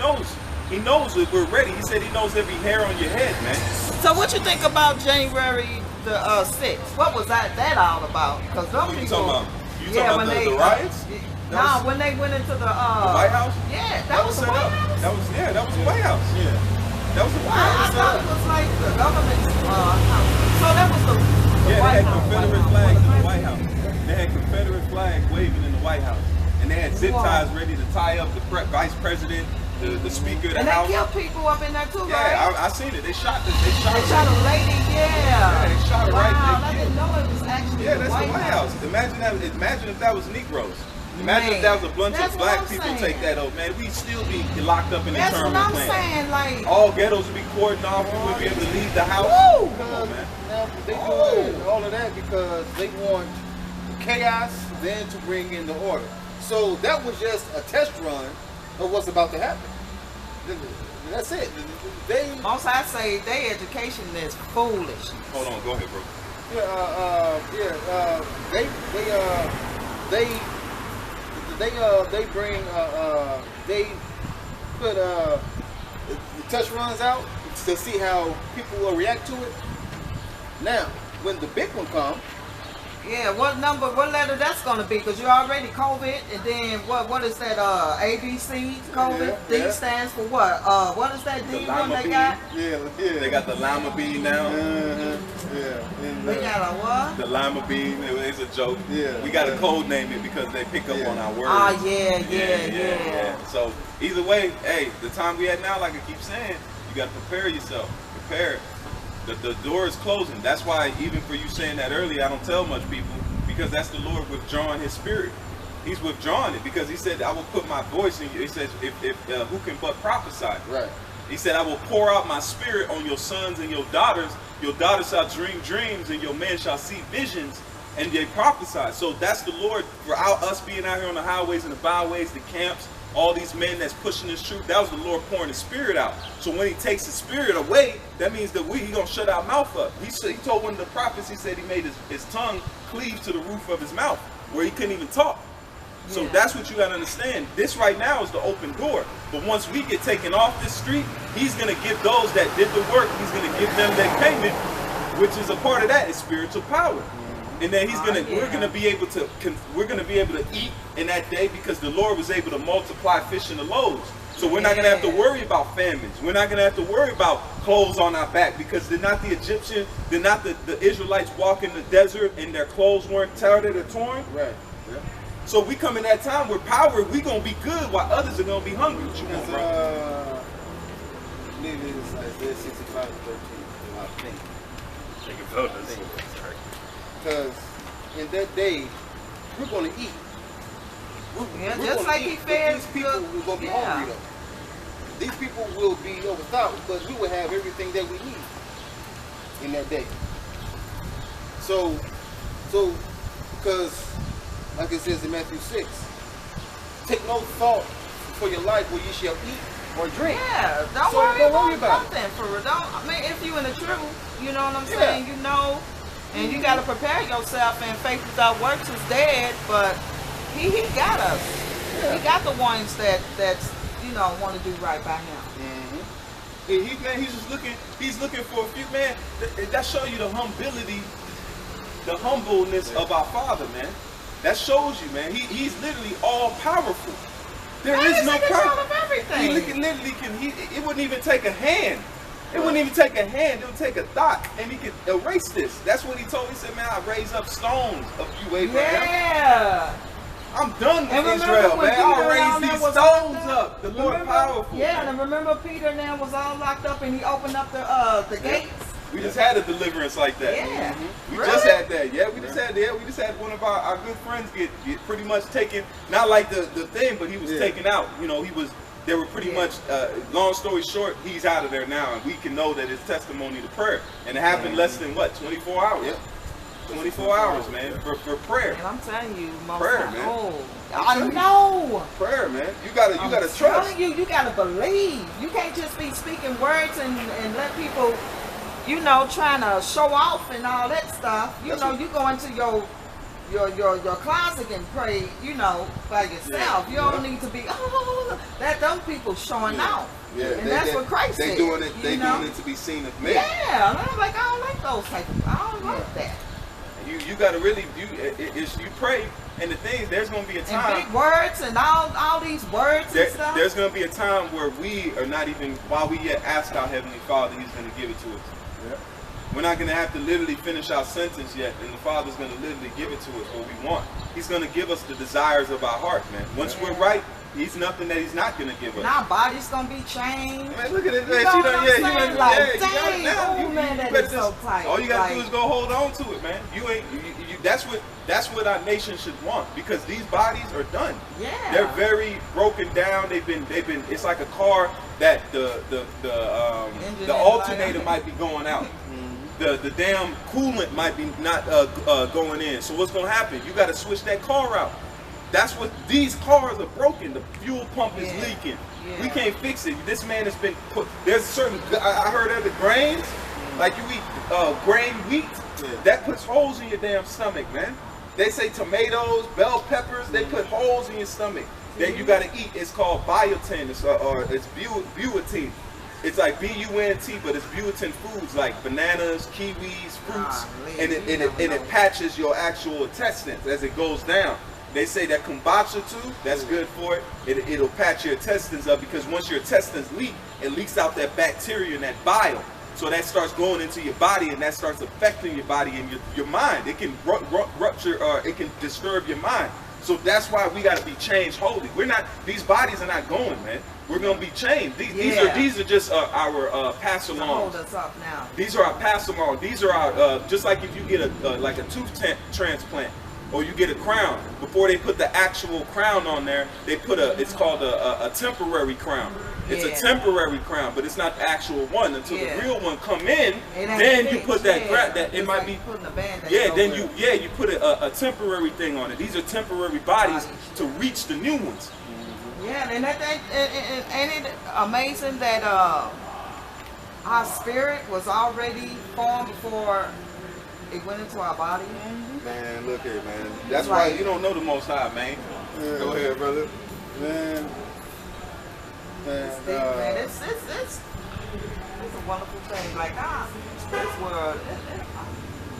knows that we're ready. He said he knows every hair on your head, man. So what you think about January the 6th? What was that all about? Because some What you people, talking about? You talking about the riots? Nah, when they went into the White House? Yeah, that was the set White up. House. That was the White House. Yeah. That was the White I House. thought it was like the government's house. So that was the Yeah, they White had House. Confederate flags in the White House. They had Confederate flags waving in the White House. And they had zip Wow. ties ready to tie up the vice president, the speaker of the And they House. killed people up in there too, right? Yeah, I seen it. They shot They shot a lady, yeah. they shot her wow, right there. I didn't know it was actually Yeah, the that's White the White House. Imagine if that was Negroes. Imagine if Man, that was a bunch that's of what black I'm people saying. take that over, man. We'd still be locked up in That's what internment I'm plan. saying, like, All ghettos would be cordoned off. We wouldn't be able to leave the house. woo! Come on, man. Now they doing all of that because they want chaos, then to bring in the order. So that was just a test run of what's about to happen. That's it. They Most I say their education is foolish. Hold on, go ahead, bro. they bring they put the test runs out to see how people will react to it. Now, when the big one comes, Yeah, what letter that's gonna be? Because you already COVID, and then what is that? ABC COVID. Yeah, D yeah. stands for what? What is that D one Lima they bean. got? They got the lima bean now. And, They got a what? The lima bean, it's a joke. Yeah. We got to code name it because they pick up Yeah. on our words. Ah, yeah. So either way, hey, the time we at now, like I keep saying, you got to prepare yourself. Prepare. The door is closing. That's why even for you saying that earlier, I don't tell much people because that's the Lord withdrawing His Spirit. He's withdrawing it because He said, "I will put my voice in you." He says, "If who can but prophesy?" right. He said, "I will pour out my Spirit on your sons and your daughters. Your daughters shall dream dreams, and your men shall see visions, and they prophesy." So that's the Lord for us being out here on the highways and the byways, the camps. All these men that's pushing this truth, that was the Lord pouring His Spirit out. So when He takes His Spirit away, that means that He gonna shut our mouth up. He told one of the prophets, He said He made his tongue cleave to the roof of His mouth, where He couldn't even talk. So Yeah. that's what you gotta understand. This right now is the open door. But once we get taken off this street, He's gonna give those that did the work, He's gonna give them their payment, which is a part of that is spiritual power. And then we're gonna be able to eat in that day because the Lord was able to multiply fish in the loaves. So we're not gonna have to worry about famines. We're not gonna have to worry about clothes on our back because they're not the Egyptian, they're not the Israelites walking the desert and their clothes weren't tattered or torn. Right. Yeah. So we come in that time where power, we gonna be good while others are gonna be hungry. What you want, bro? I believe it is Isaiah 65 and 13, I think. Because in that day, we're going to eat. Yeah, We're just gonna like eat, He but fed these people the- will going to be yeah. hungry though. These people will be overthought, but we will have everything that we need in that day. So because like it says in Matthew 6, take no thought for your life where you shall eat or drink. Yeah, don't So worry don't worry about about it. nothing for real. I mean, if you in the truth, you know what I'm Yeah. saying? You know, and you got to prepare yourself. And faith without works is dead. But he got us. Yeah. He got the ones that's want to do right by Him. Man, he's looking for a few, man. That show you the humility, the humbleness of our Father, man. That shows you, man. He's literally all powerful. There Man, is he's no in control power. of everything. It wouldn't even take a hand. It wouldn't even take a hand, it would take a dot, and he could erase this. That's what he told me. He said, man, I raise up stones of you, Abraham. Yeah. I'm done with And remember Israel, when man. I'll Peter raise down there these was stones locked up. The Lord Remember- powerful. Yeah, and remember Peter now was all locked up and he opened up the gates. We just had a deliverance like that. Yeah. We Really? just had that. Yeah, we just had that. We just had one of our good friends get pretty much taken, not like the thing, but he was taken out. You know, they were pretty much, long story short, he's out of there now. And we can know that it's testimony to prayer. And it happened less than, what, 24 hours? Yep. 24 hours, man, for prayer. And I'm telling you, most Prayer, time, man. oh, I know. Prayer, man. You gotta I'm trust. telling you, you gotta believe. You can't just be speaking words and let people, you know, trying to show off and all that stuff. You know, you go into your closet and pray, you know, by yourself. You don't need to be that those people showing out. Yeah, And that's what Christ they said. doing it. They you know? doing it to be seen of men. Yeah, and I'm like, I don't like those type of. I don't like that. You gotta really you pray, and the thing is, there's gonna be a And time. big words and all these words and stuff. There's gonna be a time where we are not even, while we yet ask our Heavenly Father, He's gonna give it to us. Yeah. We're not gonna have to literally finish our sentence yet, and the Father's gonna literally give it to us what we want. He's gonna give us the desires of our heart, man. Once we're right, He's nothing that He's not gonna give us. And our body's gonna be changed. Man, look at it, You man. know She what done, I'm yeah, saying? you done, Like, yeah, you got it dang, now. oh, man, that better is so tight. All you gotta do Like- is go hold on to it, man. You ain't, that's what our nation should want, because these bodies are done. Yeah. They're very broken down. They've been. It's like a car that the Engine alternator light. might be going out. The damn coolant might be not going in. So what's gonna happen? You got to switch that car out. That's what these cars are broken. The fuel pump is Yeah. leaking. Yeah. We can't fix it. This man has been put. There's certain. I heard of the grains, like you eat grain wheat. That puts holes in your damn stomach, man. They say tomatoes, bell peppers, they put holes in your stomach that you got to eat. It's called biotin, or it's butane. It's like B-U-N-T, but it's butane foods like bananas, kiwis, fruits, and it patches your actual intestines as it goes down. They say that kombucha too, that's good for it. It'll patch your intestines up, because once your intestines leak, it leaks out that bacteria and that bile. So that starts going into your body, and that starts affecting your body and your mind. It can rupture, or it can disturb your mind. So that's why we got to be changed wholly. These bodies are not going, man. We're going to be changed. These are just our pass alongs. Hold us up now. These are our pass along. These are our, just like if you get like a tooth transplant, or you get a crown. Before they put the actual crown on there, they put it's called a temporary crown. It's a temporary crown, but it's not the actual one until the real one come in. Then you put that that it might be putting a band-aid then over you put a temporary thing on it. These are temporary bodies to reach the new ones. Yeah, and ain't it amazing that our spirit was already formed before it went into our body? Man, look here, man. That's why you don't know the Most High, man. Yeah. Go ahead, brother. Man. It's deep, man. It's a wonderful thing. Like, this world,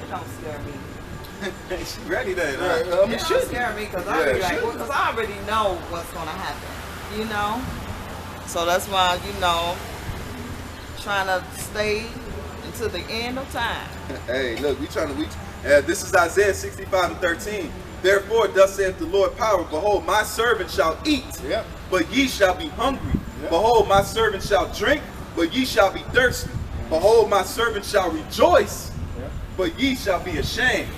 it don't scare me. She ready then, huh? Right, It don't scare me, because I already, should. because I already know what's going to happen, you know? So that's why, you know, trying to stay until the end of time. Hey, look, this is Isaiah 65:13. Therefore, thus saith the Lord power, behold, my servant shall eat, but ye shall be hungry. Behold, my servant shall drink, but ye shall be thirsty. Behold, my servant shall rejoice, but ye shall be ashamed.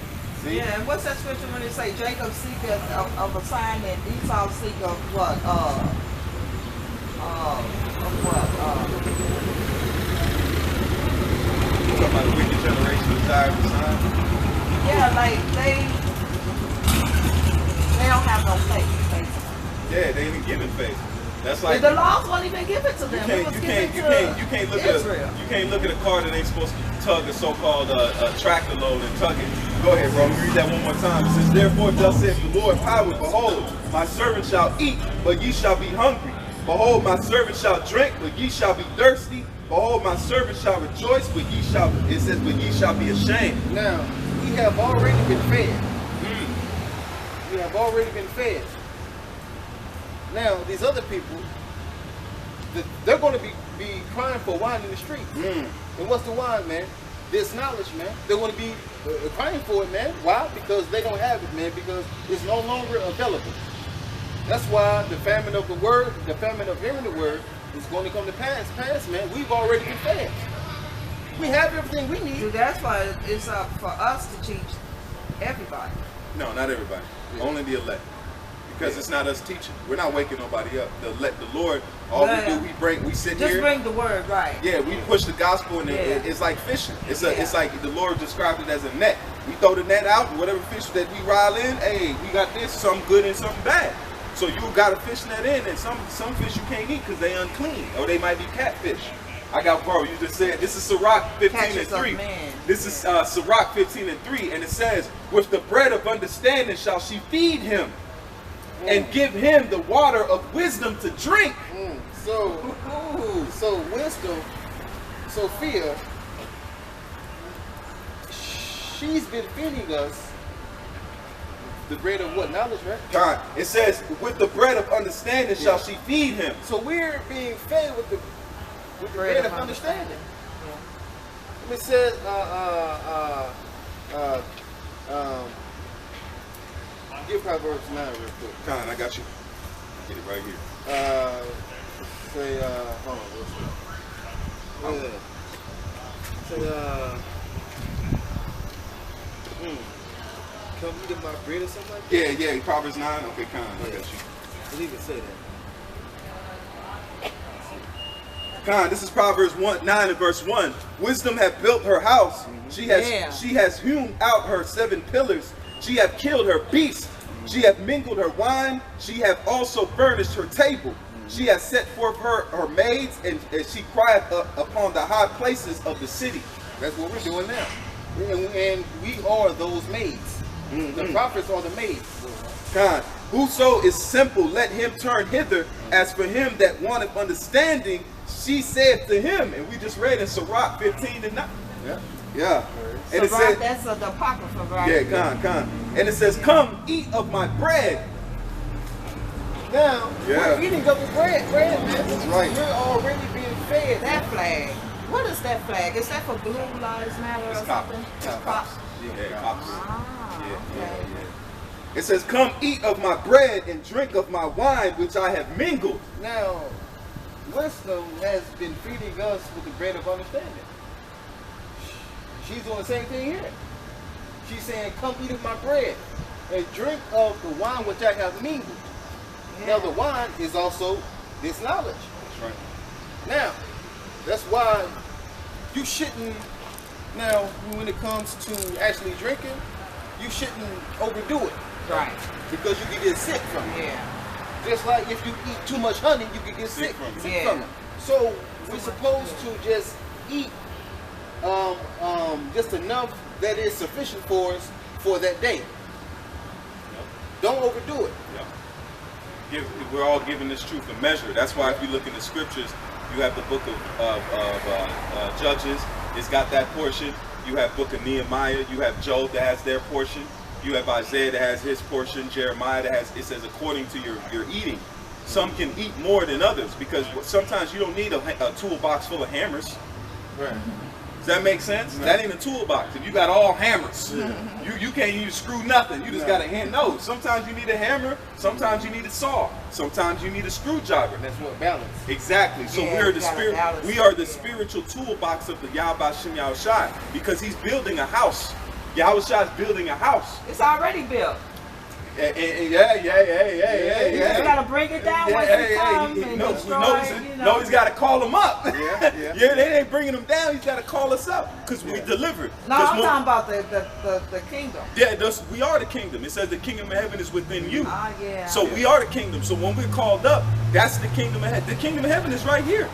See? Yeah, and what's that scripture when they say Jacob seeketh of a sign and Esau seek of what? You talking about the wicked generation desires a sign? Yeah, like they don't have no faith, basically. Yeah, they ain't given faith. That's like The laws won't even give it to them. It was given to you can't look Israel. at a car that ain't supposed to tug a so-called tractor load and tug it. Go ahead, bro. Read that one more time. It says, therefore, thus saith the Lord power, behold, my servant shall eat, but ye shall be hungry. Behold, my servant shall drink, but ye shall be thirsty. Behold, my servant shall rejoice, but ye shall be ashamed. Now, we have already been fed. We have already been fed. Now, these other people, they're going to be be crying for wine in the street. Mm. And what's the wine, man? This knowledge, man. They want to be crying for it, man. Why? Because they don't have it, man. Because it's no longer available. That's why the famine of the word, the famine of hearing the word, is going to come to pass, man. We've already been fed. We have everything we need. Dude, that's why it's up for us to teach everybody. No, not everybody. Only the elect. Because it's not us teaching. We're not waking nobody up. The Lord, all we do, we sit Just here. bring the word, right? Yeah, we push the gospel, and it's like fishing. It's like the Lord described it as a net. We throw the net out, and whatever fish that we rile in, hey, we got this, something good and something bad. So you got to fish net in, and some fish you can't eat because they unclean, or they might be catfish. I got, bro, you just said, this is Sirach 15:3. This is Sirach 15:3, and it says, with the bread of understanding shall she feed him, and give him the water of wisdom to drink. So wisdom, Sophia, she's been feeding us the bread of what? Knowledge, right? God, it says, with the bread of understanding shall she feed him. So we're being fed with the bread of understanding. Yeah. It says, give Proverbs 9 real quick. Con, I got you. Get it right here. Hold on, say, come eat of my bread or something like that? Yeah, Proverbs 9. Okay, Con, I got you. I believe it said that. Con, this is Proverbs 9 and verse 1. Wisdom hath built her house. She has hewn out her 7 pillars. She hath killed her beasts. She hath mingled her wine. She hath also furnished her table. She hath set forth her maids, and she crieth upon the high places of the city. That's what we're doing now. And we are those maids. The prophets are the maids. God, whoso is simple, let him turn hither. As for him that wanteth understanding, she saith to him. And we just read in Sirach 15:9. Yeah. And it says, that's the Apocrypha, right? yeah, con. And it says, come eat of my bread. Now, we're eating of the bread, man. That's right. We're already being fed. That flag. What is that flag? Is that for Blue Lives Matter or something? Cops. Yeah, cops. Ah, okay. It says, come eat of my bread and drink of my wine, which I have mingled. Now, wisdom has been feeding us with the bread of understanding. She's doing the same thing here. She's saying, come eat of my bread and drink of the wine which I have mingled. Yeah. Now, the wine is also this knowledge. That's right. Now, that's why you shouldn't, now, when it comes to actually drinking, you shouldn't overdo it. Right. Because you can get sick from it. Yeah. Just like if you eat too much honey, you can get sick from it. So we're supposed to just eat just enough that is sufficient for us for that day. Don't overdo it. We're all given this truth a measure. That's why if you look in the scriptures, you have the book of Judges. It's got that portion. You have book of Nehemiah. You have Job that has their portion. You have Isaiah that has his portion. Jeremiah that has, it says, according to your eating. Some can eat more than others because sometimes you don't need a toolbox full of hammers. Right. Does that make sense? No. That ain't a toolbox. If you got all hammers, you can't even screw nothing. You just got a hand. No, sometimes you need a hammer. Sometimes you need a saw. Sometimes you need a screwdriver. That's what balance. Exactly. So Yeah, we are the spirit. We are the spiritual toolbox of the Yahweh Shem Yahushai because he's building a house. Yahushua is building a house. It's already built. Yeah. You gotta bring it down when it comes and destroy. No, he's got to call them up. Yeah. They ain't bringing them down. He's got to call us up because we delivered. No, I'm talking about the kingdom. Yeah, we are the kingdom. It says the kingdom of heaven is within you. Ah, yeah. So we are the kingdom. So when we're called up, that's the kingdom of heaven. The kingdom of heaven is right here.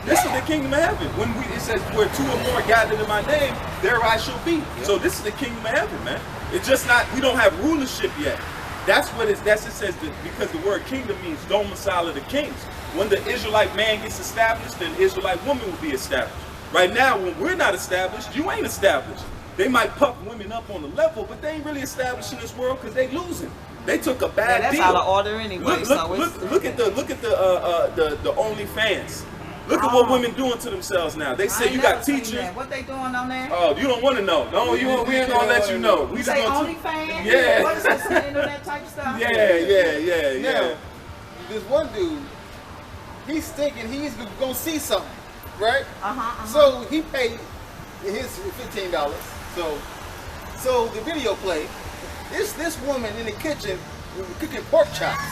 This is the kingdom of heaven. When it says where 2 or more gathered in my name, there I shall be. So this is the kingdom of heaven, man. It's just not, we don't have rulership yet. That's what it says that because the word kingdom means domicile of the kings. When the Israelite man gets established, then the Israelite woman will be established. Right now, when we're not established, you ain't established. They might puff women up on the level, but they ain't really established in this world because they losing. They took a bad that's deal. out of order anyway. Look at the OnlyFans. Look at what women doing to themselves now. They say you got teachers. What they doing on there? Oh, you don't want to know. No, we ain't gonna let you know. We You just say gonna OnlyFans? Yeah. What is that, some internet type stuff? Yeah. Now, this one dude, he's thinking he's gonna see something, right? So he paid his $15. So the video played. This woman in the kitchen cooking pork chops.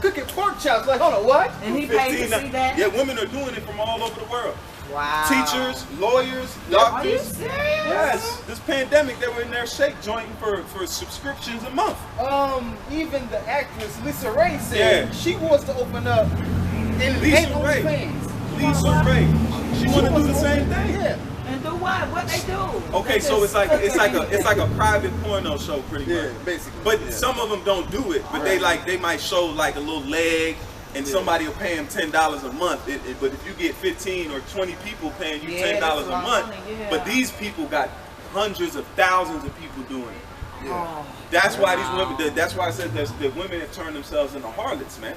Cooking pork chops. Like, hold on, what? And he paid to see that? Yeah, women are doing it from all over the world. Wow. Teachers, lawyers, Are you doctors. serious? Yes. This pandemic, they were in there shake jointing for subscriptions a month. Even the actress Lisa Ray said she wants to open up in Lisa Ray. OnlyFans. Lisa Ray. She want to do the same thing. Yeah. And do what? What they do? Okay, so it's like a private porno show, pretty much. Yeah, basically. But yeah. some of them don't do it. But they might show like a little leg, and somebody will pay them $10 a month. But if you get 15 or 20 people paying you $10 a month, but these people got hundreds of thousands of people doing it. Yeah. That's why these women. That's why I said the women have turned themselves into harlots, man.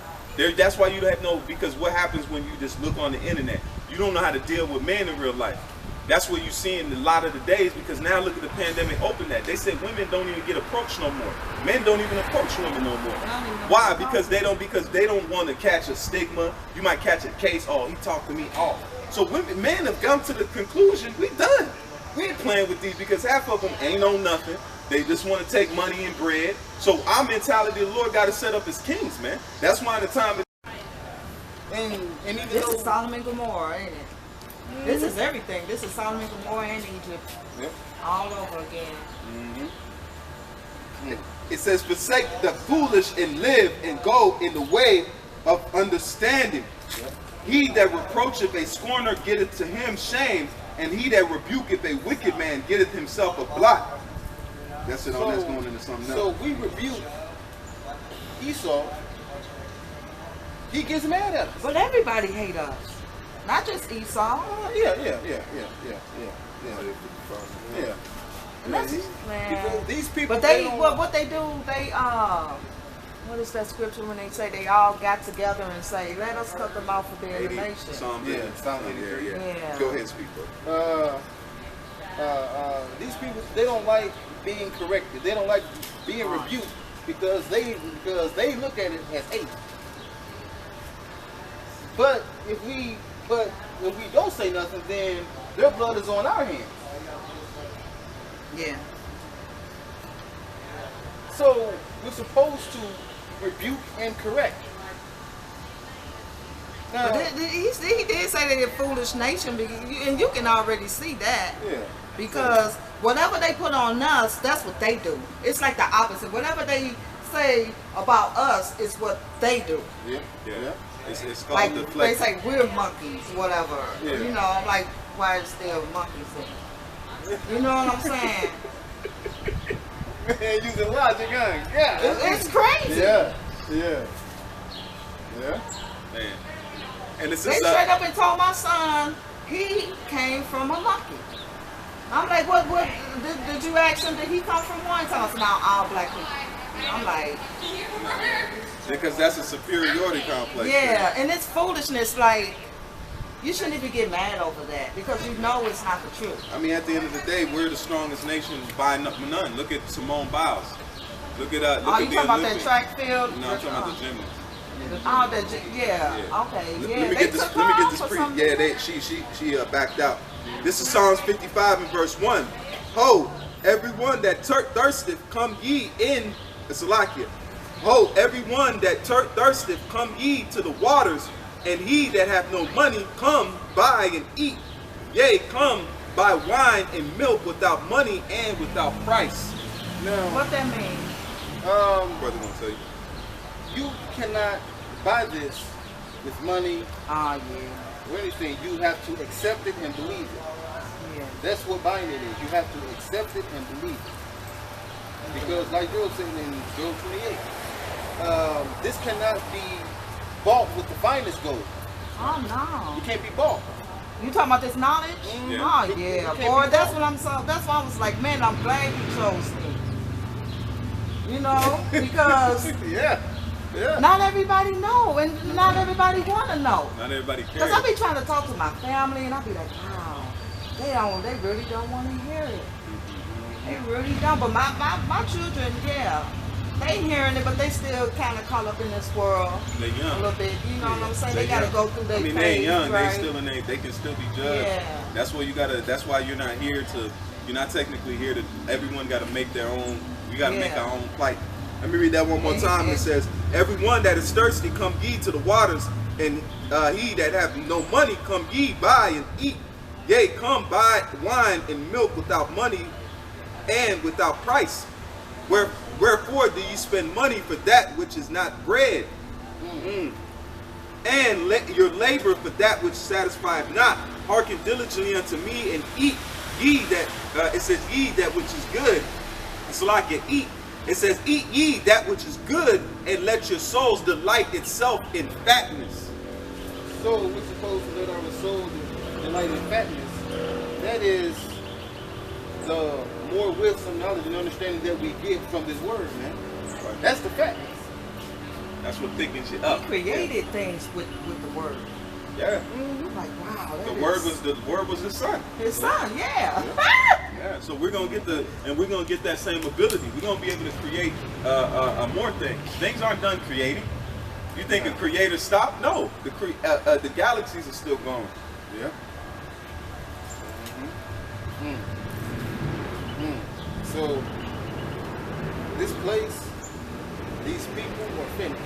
That's why you have because what happens when you just look on the internet? You don't know how to deal with men in real life. That's what you see in a lot of the days, because now look at the pandemic open that. They said women don't even get approached no more. Men don't even approach women no more. Why? Because they don't want to catch a stigma. You might catch a case, oh, he talked to me off. So men have come to the conclusion, we done. We ain't playing with these, because half of them ain't on nothing. They just want to take money and bread. So our mentality, the Lord got to set up as kings, man. That's why the time And even This though is Sodom and Gomorrah, ain't it? This is everything. This is Sodom and Gomorrah and Egypt. Yep. All over again. It says, forsake the foolish and live and go in the way of understanding. He that reproacheth a scorner getteth to him shame, and he that rebuketh a wicked man getteth himself a blot. That's it. That's going into something else. So we rebuke Esau. He gets mad at us. But everybody hate us. Not just Esau. Yeah. And that's, man. These people. But what they do, what is that scripture when they say they all got together and say, let us cut them off of their nation? Psalm 83. Yeah. Go ahead, speak, bro. These people, they don't like being corrected. They don't like being rebuked because they look at it as hate. But if we don't say nothing, then their blood is on our hands. Yeah. So we're supposed to rebuke and correct. Now, But he did say they're a foolish nation, and you can already see that. yeah. Because whatever they put on us, that's what they do. It's like the opposite. Whatever they say about us is what they do. Yeah. It's called Like the they flex. say we're monkeys, whatever. Yeah. You know, I'm like, why is there monkeys in? You know what I'm saying? Man, using logic, huh? Yeah. It's crazy. Yeah. Man. And it's They just straight up and told my son he came from a monkey. I'm like, what did you ask him? Did he come from one? Tell us about all black people. I'm like, because that's a superiority complex. yeah, and it's foolishness. Like, you shouldn't even get mad over that because you know it's not the truth. I mean, at the end of the day, we're the strongest nation by none. Look at Simone Biles. Look at You talking about that track field? No, I'm talking about the gymnast. Oh, okay, yeah. Let me get this. Let me get this free. Yeah, she backed out. This is Psalms 55 and verse 1. Ho, everyone that thirsteth, come ye in. Salakia. Ho, everyone that thirsteth, come ye to the waters, and he that hath no money, come buy and eat. Yea, come buy wine and milk without money and without price. Now, What that mean? Brother gonna tell you. you cannot buy this with money Oh, yeah. or anything. You have to accept it and believe it. Yeah. That's what buying it is. You have to accept it and believe it. Because like Joe said in Job 28, this cannot be bought with the finest gold. Oh, no. You can't be bought. You talking about this knowledge? Yeah. Oh, You yeah. can't Boy, be that's bought. that's why I was like, man, I'm glad you chose me. You know, because Yeah. Yeah. Not everybody know, and not everybody want to know. Not everybody Because cares. I be trying to talk to my family, and I be like, wow, they really don't want to hear it. They really don't. But my children, yeah, they hearing it, but they still kind of caught up in this world They're a young. little bit. You know what I'm saying? They They got to young. go through their I mean, phase, they ain't young. right? They still in they can still be judged. Yeah. That's why you gotta. That's why you're not here to. You're not technically here to. Everyone got to make their own. We got to make Yeah. our own plight. Let me read that one more And- time. It and- says, "Everyone that is thirsty, come ye to the waters, and he that have no money, come ye buy and eat. Yea, come buy wine and milk without money and without price. Wherefore do ye spend money for that which is not bread? And let your labor for that which satisfieth not. Hearken diligently unto me and eat ye that." It says, "Ye that which is good." It's like you eat. It says, "Eat ye that which is good, and let your souls delight itself in fatness." So we're supposed to let our souls delight in fatness. That is the more wisdom, knowledge, and understanding that we get from this word, man. That's the fatness. That's what thickens you He up. created things with the word. Yeah. Like, wow, that The is word was his son. his son, yeah. Yeah. So we're gonna get that same ability. We're gonna be able to create more things. Things aren't done creating. You think a creator stopped? No. The galaxies are still going. Yeah. So this place, these people are finished.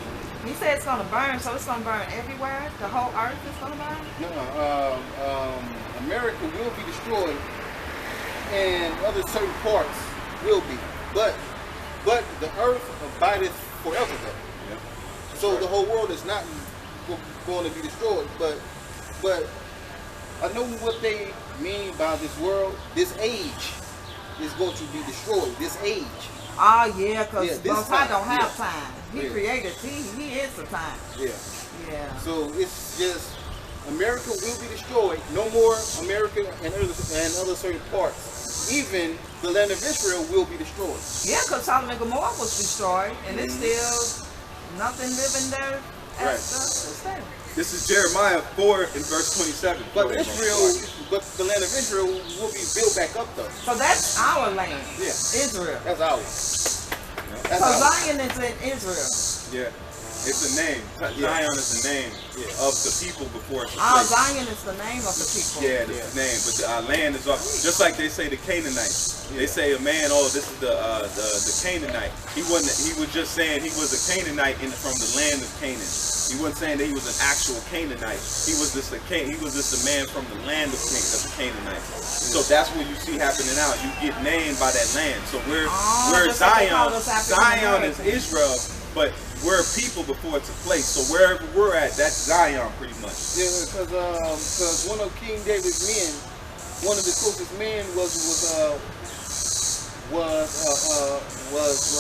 He said it's gonna burn, so it's gonna burn everywhere. The whole earth is gonna burn. No, America will be destroyed, and other certain parts will be, but the earth abideth forever though. Yeah. So the whole world is not going to be destroyed, but I know what they mean by this world. This age is going to be destroyed. This age. Oh yeah, because Yeah, this Most High don't time, have yeah. time. He Yeah. created. He is the time. Yeah. Yeah. So it's just America will be destroyed. No more America and other certain parts. Even the land of Israel will be destroyed. Yeah, because Sodom and Gomorrah was destroyed, and it's still nothing living there Right. as there. This is Jeremiah 4 and verse 27. But Go ahead, Israel, but the land of Israel will be built back up though. So that's our land. Yeah. Israel. That's ours. That's So ours. Zion is in Israel. Yeah. It's a name. Zion is the name of the people before it's a Our place. Zion is the name of the people. Yeah, that's the name. But our land is off. Just like they say the Canaanites. They say a man, oh, this is the Canaanite. He was just saying he was a Canaanite from the land of Canaan. He wasn't saying that he was an actual Canaanite. He was just a man from the land of the Canaanites. So that's what you see happening now. You get named by that land. So we're just like they call Zion. us African Zion is Americans. Israel, but we're a people before it's a place. So wherever we're at, that's Zion pretty much. Yeah, because one of King David's men, one of the closest men was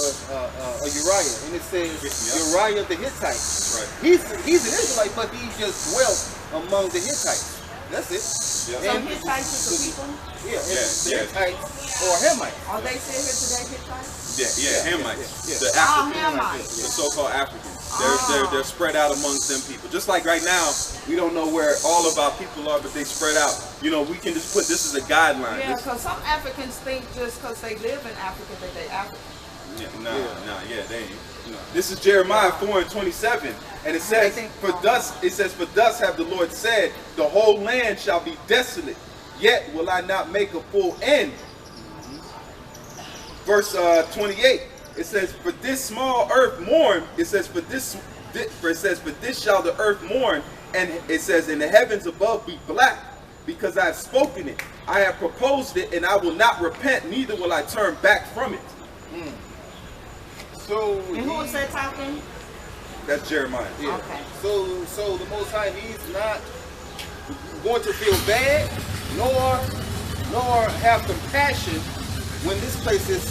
Uriah, and it says Uriah the Hittite. Right. He's an Israelite, but he just dwelt among the Hittites. That's it. Yeah. So And Hittites is the people? Yeah, and Yes, the yes. Hittites or Hamites. Are they still here today, Hittites? Yeah, Hamites. yeah. The Oh, Africans, Hamites. the so-called Africans. Oh. They're spread out amongst them people. Just like right now, we don't know where all of our people are, but they spread out. You know, we can just put this as a guideline. Yeah, This- because some Africans think just because they live in Africa that they African. they ain't. No. This is Jeremiah 4 and 27, and it says, "For thus have the Lord said, the whole land shall be desolate, yet will I not make a full end." Verse 28, it says, "For this small earth mourn." It says, "For this shall the earth mourn," and it says, "And the heavens above be black, because I have spoken it. I have proposed it, and I will not repent, neither will I turn back from it." So And who is that talking? That's Jeremiah. Yeah. Okay. So the Most High, He's not going to feel bad, nor have compassion when this place is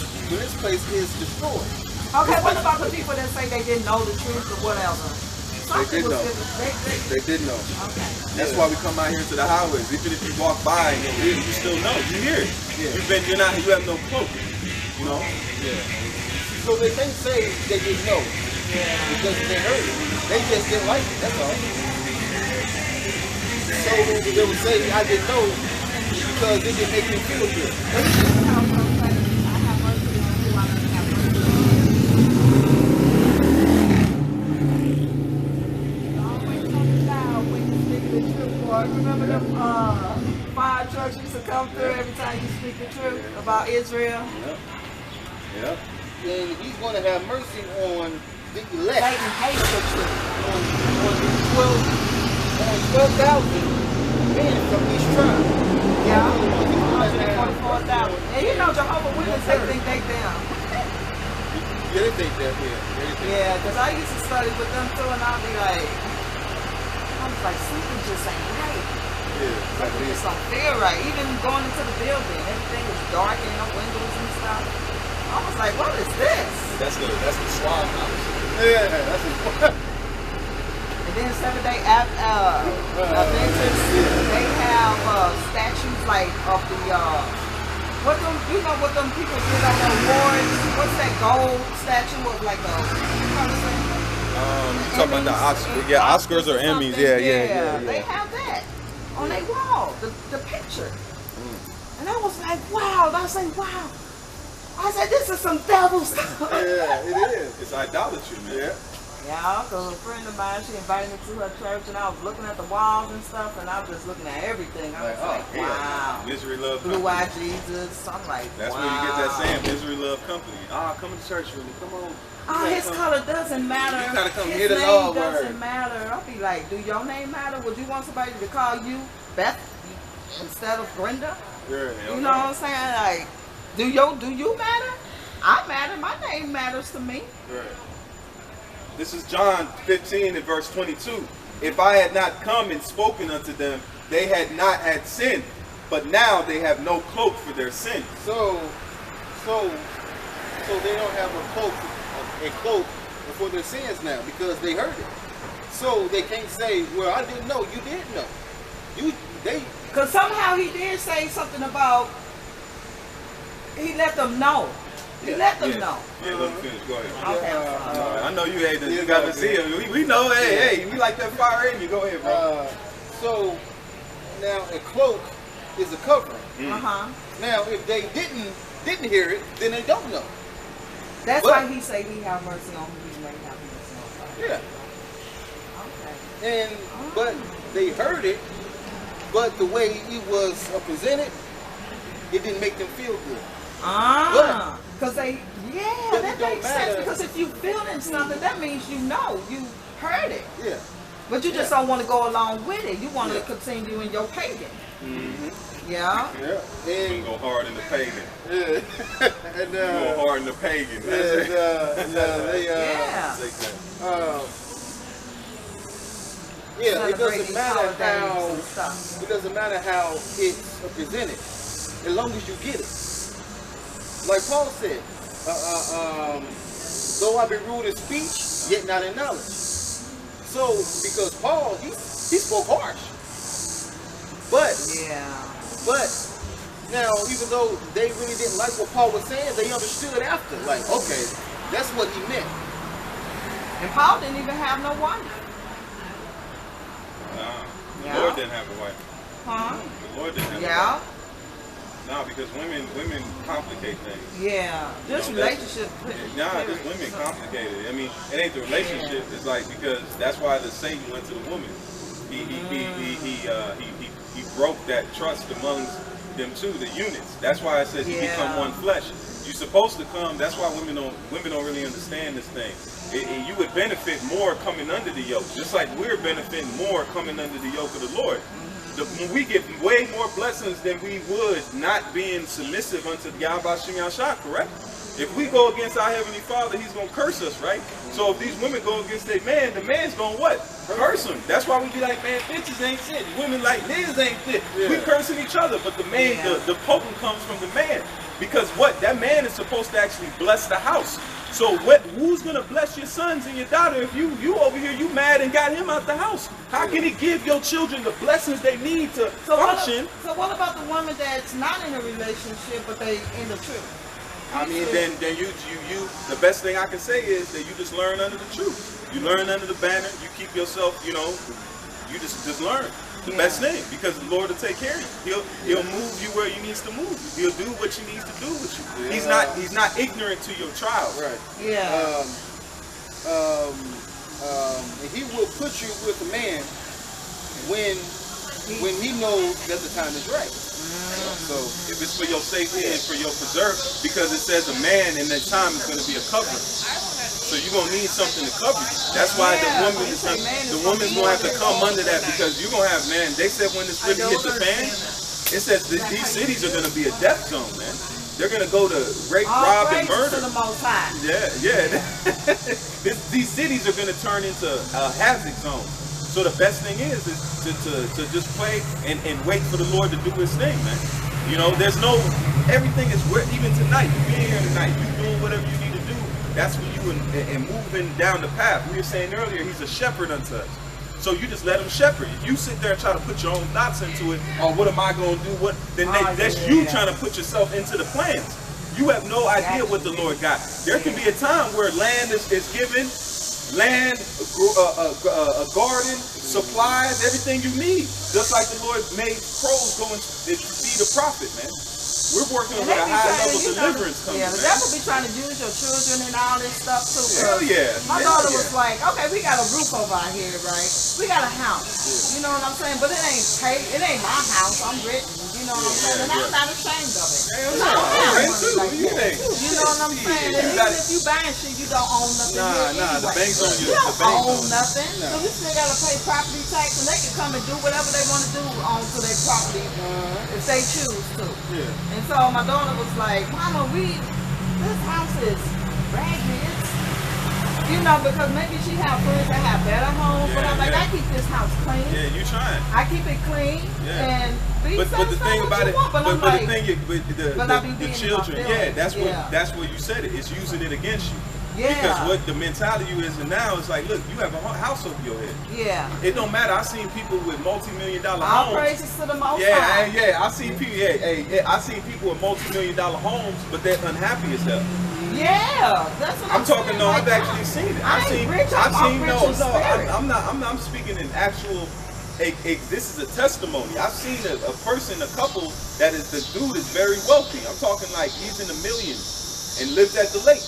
destroyed. Okay, what about the people that say they didn't know the truth or whatever? They did know. They did know. Okay. That's why we come out here to the highways. Even if you walk by and you still know. You hear it. Yeah. You have no cloak. You know? So they can't say they didn't know. Yeah. Because they heard it. They just didn't like it, that's all. So they would say, I didn't know because it didn't make me feel good. But you just tell them, like, I have mercy on who I don't have mercy on. Always talking loud when you speak the truth, boy. Remember them fire trucks used to come through every time you speak the truth about Israel? Yep. Yep. Then he's going to have mercy on the elect. Satan hates the truth. On 12,000 men from each tribe. Yeah. He's gonna have 144,000. And you know Jehovah Witnesses, they think they them. Yeah, they think that, yeah. Yeah, because I used to study with them too, and I'll be like, I was like, something just ain't right. Yeah, Something just don't feel right. Even going into the building, everything was dark and no windows and stuff. I was like, what is this? That's the swab house. Yeah, that's it. And then 7-Day Adventists, they have statues like of the what them, you know what them people did on the awards? What's that gold statue of like a, you know what I'm saying? You talking about the Oscars? Yeah, Oscars or Emmys. Yeah. They have that on their wall, the picture. And I was like, wow. I was like, wow. I said, this is some devil stuff. Yeah, it is. It's idolatry, man. Yeah. Yeah, because a friend of mine, she invited me to her church, and I was looking at the walls and stuff, and I was just looking at everything. I was like, wow. Misery love Blue company. Eyed Jesus. I'm like, That's wow. where you get that saying, misery love company. Come to church with me. Come on. Oh, his color doesn't matter. You gotta come his hear the name Lord doesn't word. matter. I'll be like, do your name matter? Would you want somebody to call you Beth instead of Brenda? Yeah. You know what I'm saying? Like, do you matter? I matter. My name matters to me. Right. This is John 15 and verse 22. If I had not come and spoken unto them, they had not had sin, but now they have no cloak for their sin. So they don't have a cloak for their sins now because they heard it. So they can't say, well, I didn't know. You did know. Because somehow he did say something about, he let them know. He let them know. Yeah, let me finish. Go ahead. Okay, I'm sorry. I know you hate this. You got to see it. We know. Hey, we like that fire in you. Go ahead, bro. So now a cloak is a covering. Uh-huh. Now if they didn't hear it, then they don't know. That's But- why he say he have mercy on who he may have mercy on. Yeah. Okay. But they heard it, but the way it was presented, it didn't make them feel good. Because that it don't makes sense. matter. Because if you feeling something, that means you know, you heard it. Yeah. But you just don't want to go along with it. You want to continue in your pagan. Mm-hmm. Yeah. Yeah. You go hard in the pagan. Yeah. And You go hard in the pagan. It doesn't matter how it's presented, as long as you get it. Like Paul said, though I be rude in speech, yet not in knowledge. So, because Paul, he spoke harsh. But now, even though they really didn't like what Paul was saying, they understood after. Like, okay, that's what he meant. And Paul didn't even have no wife. The Lord didn't have a wife. Huh? The Lord didn't have a wife. No, because women complicate things. Yeah. This relationship. This women complicated. I mean, it ain't the relationship. It's like, because that's why the Satan went to the woman. He broke that trust amongst them two, the units. That's why it says you become one flesh. You're supposed to come. That's why women don't really understand this thing. You would benefit more coming under the yoke, just like we're benefiting more coming under the yoke of the Lord. We get way more blessings than we would not being submissive unto Yahweh Shem Yahshua, correct? If we go against our Heavenly Father, He's going to curse us, right? So if these women go against their man, the man's going to what? Curse them. That's why we be like, man, bitches ain't fit. Women like niggas ain't fit. We cursing each other, but the man, the potent comes from the man. Because what? That man is supposed to actually bless the house. So who's going to bless your sons and your daughter if you over here, you mad and got him out the house? How can he give your children the blessings they need to function? So what about the woman that's not in a relationship, but they in the truth? I mean, then you the best thing I can say is that you just learn under the truth. You learn under the banner. You keep yourself, you know, you just learn. The best thing, because the Lord will take care of you. He'll move you where He needs to move you. He'll do what He needs to do with you. Yeah. He's not ignorant to your trials. Right. Yeah. And He will put you with a man when He knows that the time is right. So if it's for your safety and for your preserve, because it says a man in that time is going to be a covering. So you're going to need something to cover you. That's why the woman's going to have to come under that, because you're going to have, man, they said when this really hit the fan, it says that these cities are going to be a death zone, man. They're going to go to rape, rob, and murder. To the Most High. Yeah. These cities are going to turn into a hazard zone. So the best thing is to just play and wait for the Lord to do His thing, man. You know, there's no, everything is, even tonight, you being here tonight, you doing whatever you need to do. That's for you and moving down the path. We were saying earlier, He's a shepherd unto us. So you just let Him shepherd. If you sit there and try to put your own thoughts into it, or what am I going to do? That's you trying to put yourself into the plans. You have no idea what the Lord got. There can be a time where land is given, land, a garden, supplies, everything you need. Just like the Lord made crows go and feed a prophet, man. We're working with a high level deliverance coming. Yeah, the devil be trying to use your children and all this stuff too. Hell yeah. My daughter was like, okay, we got a roof over our head, right? We got a house. You know what I'm saying? But it ain't paid. It ain't my house. I'm rich. You know what I'm saying? And I'm not ashamed of it. Hell I don't have yeah. money Too. like You that. think? You know what I'm saying? And even if you buying shit, you don't own nothing here Nah, the anyway. bank's on you. You don't The bank's own on you. nothing. So we still gotta pay property tax, and they can come and do whatever they want to do onto their property if they choose to. Yeah. And so my daughter was like, Mama, this house is raggedy. It's, you know, because maybe she have friends that have better homes, but I'm like, I keep this house clean. Yeah, you trying. I keep it clean and be But the thing about it, want, but the thing the children, that's where you said it. It's using it against you. Yeah. Because what the mentality is now is like, look, you have a house over your head. Yeah. It don't matter. I've seen people with multi-million-dollar All homes. praises to the Most High. Yeah. I seen people. I seen people with multi-million-dollar homes, but they're unhappy as hell. Yeah, that's what I'm talking. saying. No, like, I've actually seen it. I'm speaking in actual. This is a testimony. I've seen a couple that is, the dude is very wealthy. I'm talking like he's in the millions and lives at the lake.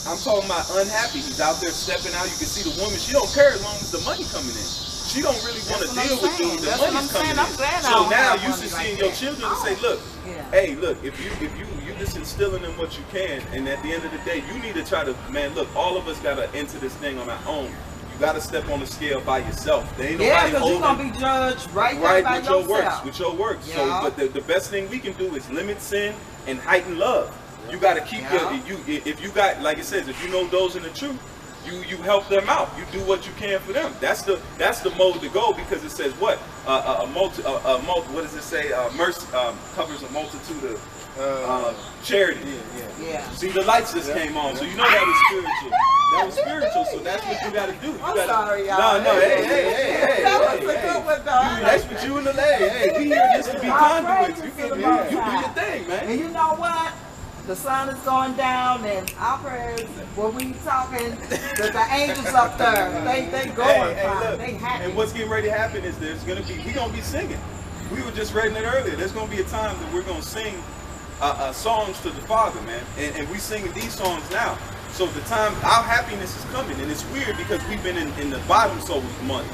I'm talking about unhappy. He's out there stepping out. You can see the woman. She don't care as long as the money coming in. She don't really want to deal with the money's coming in. So now you should seeing your children and say, look, hey, look, if you just instilling in what you can, and at the end of the day, you need to try to, man, look, all of us got to enter this thing on our own. You got to step on the scale by yourself. There ain't nobody because you're going to be judged right by with your yourself. With your works. Yeah. So, but the best thing we can do is limit sin and heighten love. You got to keep if you got, like it says, if you know those in the truth, you help them out. You do what you can for them. That's the mode to go, because it says what? What does it say? Mercy covers a multitude of charity. Yeah. See, the lights just came on, so you know that was spiritual. That was spiritual, so that's what you got to do. I'm sorry, y'all. No, hey. That was a good one, though. That's what you and the lady. Hey, we here just to be conduits. You feel me? You do your thing, man. And you know what? The sun is going down, and our prayers, when we talking, that the angels up there, they going fine. They happy. And what's getting ready to happen is we're going to be singing. We were just reading it earlier. There's going to be a time that we're going to sing songs to the Father, man. And we singing these songs now. So the time, our happiness is coming. And it's weird because we've been in the bottom so much.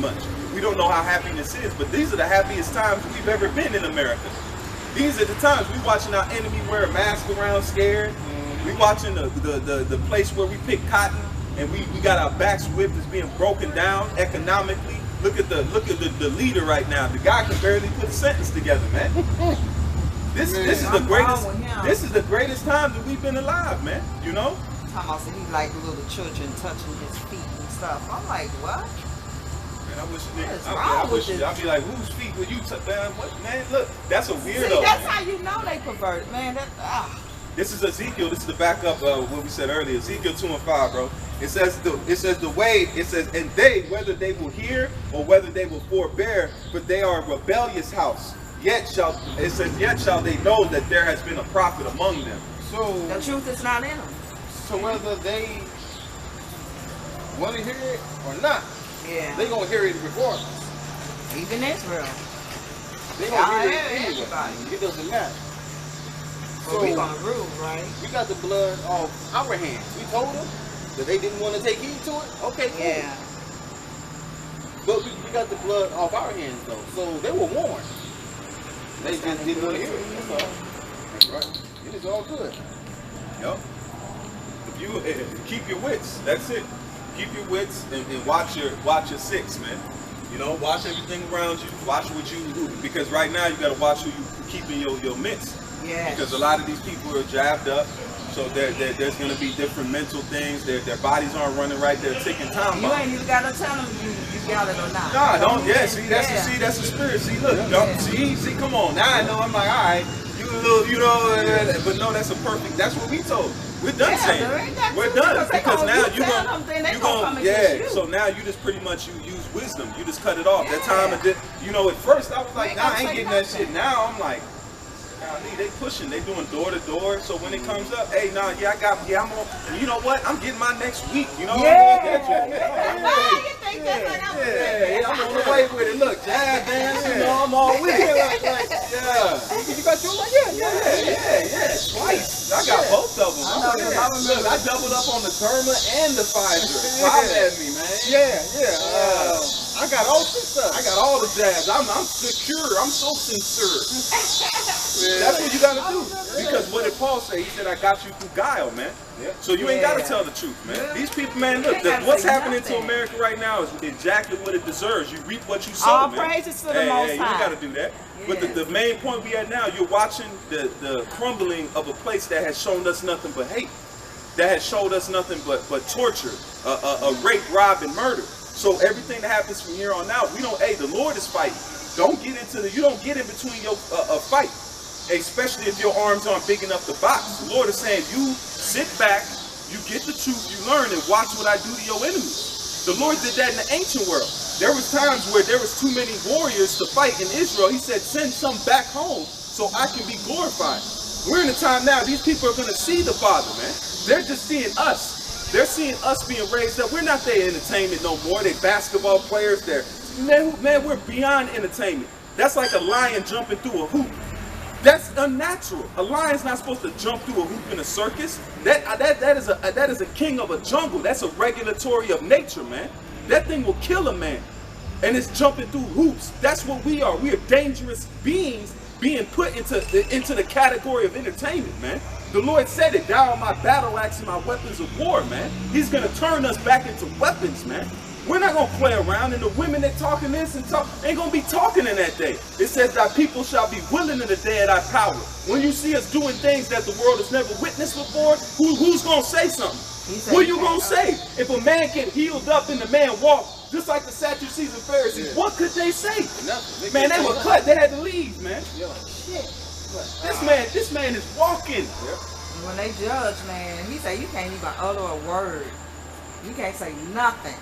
We don't know how happiness is, but these are the happiest times we've ever been in America. These are the times we watching our enemy wear a mask around scared. We watching the place where we pick cotton, and we got our backs whipped, is being broken down economically. Look at the leader right now. The guy can barely put a sentence together, man. This is the greatest. This is the greatest time that we've been alive, man. You know. Thomas, he like little children touching his feet and stuff. I'm like, what? Man, I wish I'd be like, whose feet would you touch? Man, what, man, look, that's a weirdo. See, that's man. how you know they perverted, man. This is Ezekiel. This is the backup of what we said earlier. Ezekiel 2:5, bro. It says and they, whether they will hear or whether they will forbear, but they are a rebellious house. Yet shall they know that there has been a prophet among them. So The truth is not in them. So whether they want to hear it or not, Yeah. they gonna hear it regardless. Even Israel. They gonna hear it Yeah, anyway. everybody. It doesn't matter. So we gonna rule, right? We got the blood off our hands. We told them that they didn't want to take heed to it. Okay, cool. Yeah. But we got the blood off our hands though, so they were warned. They just didn't want to hear it. That's all. That's right. It is all good. Yep. If you keep your wits, that's it. Keep your wits and watch your six, man. You know, watch everything around you. Watch what you do, because right now you gotta watch who you keeping your midst. Yeah. Because a lot of these people are jabbed up, so there's gonna be different mental things. Their bodies aren't running right. They're ticking time You bomb. ain't even gotta tell them you got it or not. Nah, don't. Yeah, see, that's Yeah. that's the spirit. See, look, don't see. Come on. Now I know. I'm like, all right, you little, you know, but no, that's a perfect. That's what we told. We're done Yeah, saying. there ain't that We're too, done they because gonna- now you you tell gonna them, then they you gonna come gonna against you. So now you just pretty much you use wisdom. You just cut it off. That Yeah. time of you know, at first I was like, ain't nah, I gonna ain't say getting that nothing. shit. Now I'm like, golly, they pushing. They doing door to door. So when it comes up, hey, nah, yeah, I'm on. You know what? I'm getting my next week. You know. Yeah. You think that's like I'm yeah, I'm on the way with it. Look, jazz dance, you know, I'm all with it. Yeah. You got your like, Yeah. Twice. I got both of them. I know, 'cause I remember- Look, I doubled up on the Therma and the Pfizer. Holla at me, man. I got all this stuff. I got all the jabs. I'm secure. I'm so sincere. That's what you gotta do. Because what did Paul say? He said, I got you through guile, man. Yeah. So you ain't gotta Yeah. tell the truth, man. Yeah. These people, man, look, They gotta what's say happening to nothing. America right now is exactly what it deserves. You reap what you sow, All man. praises to the Hey, Most you ain't High. gotta do that. But Yeah. the main point we at now, you're watching the crumbling of a place that has shown us nothing but hate. That has showed us nothing but torture, a rape, rob, and murder. So everything that happens from here on out, we don't. Hey, the Lord is fighting. Don't get into you don't get in between your fight, especially if your arms aren't big enough to box. The Lord is saying, you sit back, you get the truth, you learn, and watch what I do to your enemies. The Lord did that in the ancient world. There was times where there was too many warriors to fight in Israel. He said, send some back home so I can be glorified. We're in a time now, these people are going to see the Father, man. They're just seeing us. They're seeing us being raised up. We're not their entertainment no more. They're basketball players. Man, we're beyond entertainment. That's like a lion jumping through a hoop. That's unnatural. A lion's not supposed to jump through a hoop in a circus. That is a king of a jungle. That's a regulatory of nature, man. That thing will kill a man. And it's jumping through hoops. That's what we are. We are dangerous beings being put into the category of entertainment, man. The Lord said it, thou art my battle axe and my weapons of war, man. He's going to turn us back into weapons, man. We're not going to play around, and the women that talking this and talk ain't going to be talking in that day. It says thy people shall be willing in the day of thy power. When you see us doing things that the world has never witnessed before, who's going to say something? What are you going to say? If a man get healed up and the man walk, just like the Sadducees and Pharisees, what could they say? Nothing. Man, they were cut. They had to leave, man. Yo. This man is walking. When they judge, man, he say you can't even utter a word. You can't say nothing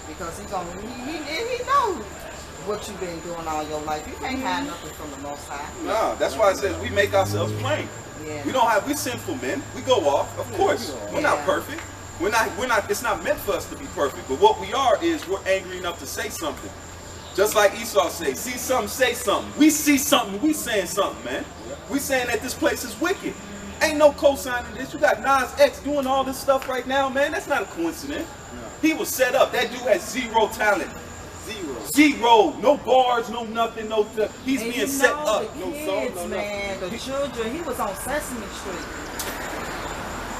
because he knows what you've been doing all your life. You can't hide nothing from the Most High. No, that's why it says we make ourselves plain. Yeah. We sinful men. We go off, of course. We're not perfect. We're not, it's not meant for us to be perfect. But what we are is we're angry enough to say something. Just like Esau said, see something, say something. We see something, we saying something, man. We saying that this place is wicked. Ain't no co-signing this. You got Nas X doing all this stuff right now, man. That's not a coincidence. No. He was set up. That dude has zero talent. Zero. No bars, no nothing, no. He's and being set up. The no kids, song, no man, nothing. the children. He was on Sesame Street.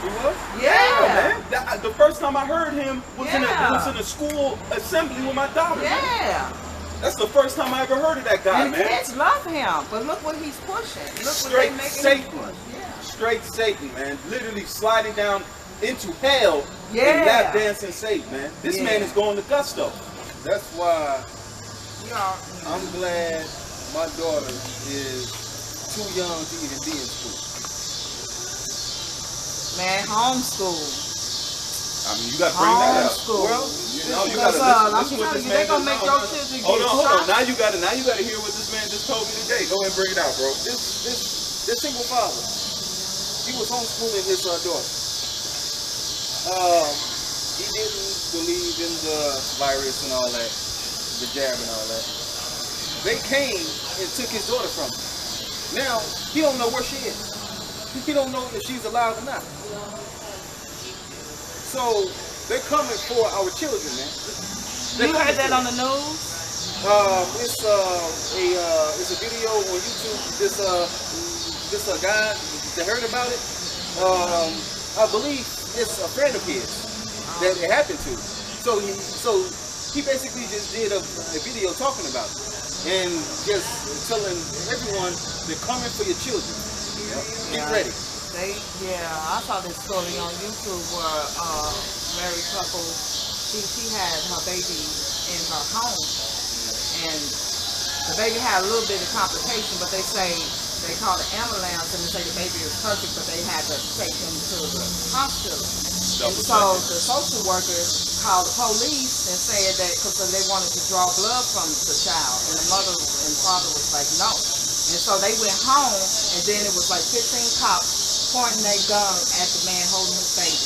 He was? Yeah. Man. The first time I heard him was in a school assembly with my daughter. Yeah. Man. That's the first time I ever heard of that guy, and man. kids love him, but look what he's pushing. Look Straight what they making Satan. him push. Yeah. Straight Satan, man. Literally sliding down into hell Yeah. and lap dancing Satan, man. This man is going to gusto. That's why Yeah. I'm glad my daughter is too young to even be in school. Man, homeschool. I mean, you got to bring that up. Homeschool. Well, you Because, got to I'm listen what telling this you, man they gonna just make told your me. children Hold get on. shot. Now you got to hear what this man just told me today. Go ahead and bring it out, bro. This single father he was homeschooling his daughter. He didn't believe in the virus and all that, the jab and all that. They came and took his daughter from him. Now, he don't know where she is. He don't know if she's alive or not. So, they're coming for our children, man. You heard that on the news? It's a video on YouTube. This guy that heard about it. I believe it's a friend of his that it happened to. So he basically just did a video talking about it and just telling everyone they're coming for your children. Get ready. I saw this story on YouTube where married couple, she had her baby in her home, and the baby had a little bit of complication, but they say they called the ambulance and they say the baby is perfect, but they had to take him to the hospital. And so the social workers called the police and said that because they wanted to draw blood from the child, and the mother and father was like, no. And so they went home, and then it was like 15 cops pointing their gun at the man holding his baby.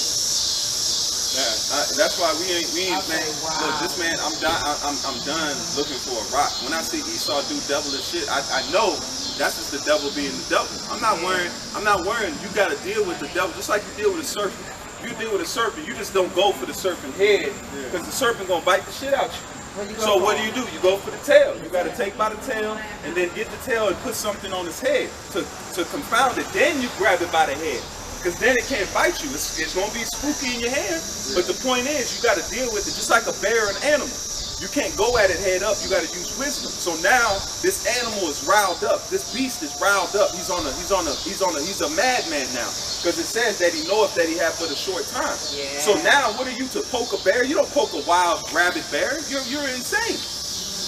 Yeah, that's why we ain't man. Wow. Look, this man, I'm done looking for a rock. When I see Esau do devilish shit, I know that's just the devil being the devil. I'm not worrying. You got to deal with the devil just like you deal with a serpent. You deal with a serpent, you just don't go for the serpent head because the serpent gonna bite the shit out you. So what do? You go for the tail. You got to take by the tail and then get the tail and put something on his head to confound it. Then you grab it by the head. Because then it can't bite you. It's going to be spooky in your hand. But the point is, you got to deal with it just like a bear and animal. You can't go at it head up. You got to use wisdom. So now this animal is riled up. This beast is riled up. He's a madman now. Because it says that he knoweth that he had but a short time. Yeah. So now, what are you to poke a bear? You don't poke a wild rabid bear. You're insane.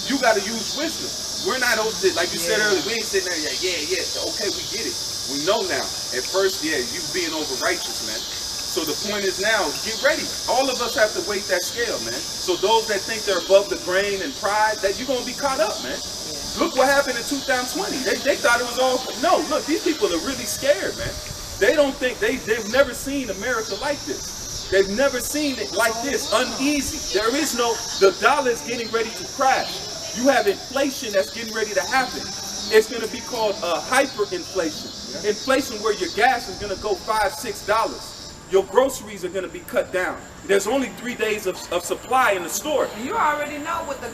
You got to use wisdom. We're not like you said earlier. We ain't sitting there. Okay, we get it. We know now. At first, you being over righteous, man. So the point is now, get ready. All of us have to weight that scale, man. So those that think they're above the grain and pride, that you're going to be caught up, man. Yeah. Look what happened in 2020. They thought it was all, no, look, these people are really scared, man. They don't think, they've never seen America like this. They've never seen it like this, uneasy. There is no, the dollar is getting ready to crash. You have inflation that's getting ready to happen. It's going to be called hyperinflation. Yeah. Inflation where your gas is going to go $5, $6. Your groceries are going to be cut down. There's only 3 days of supply in the store. You already know what the...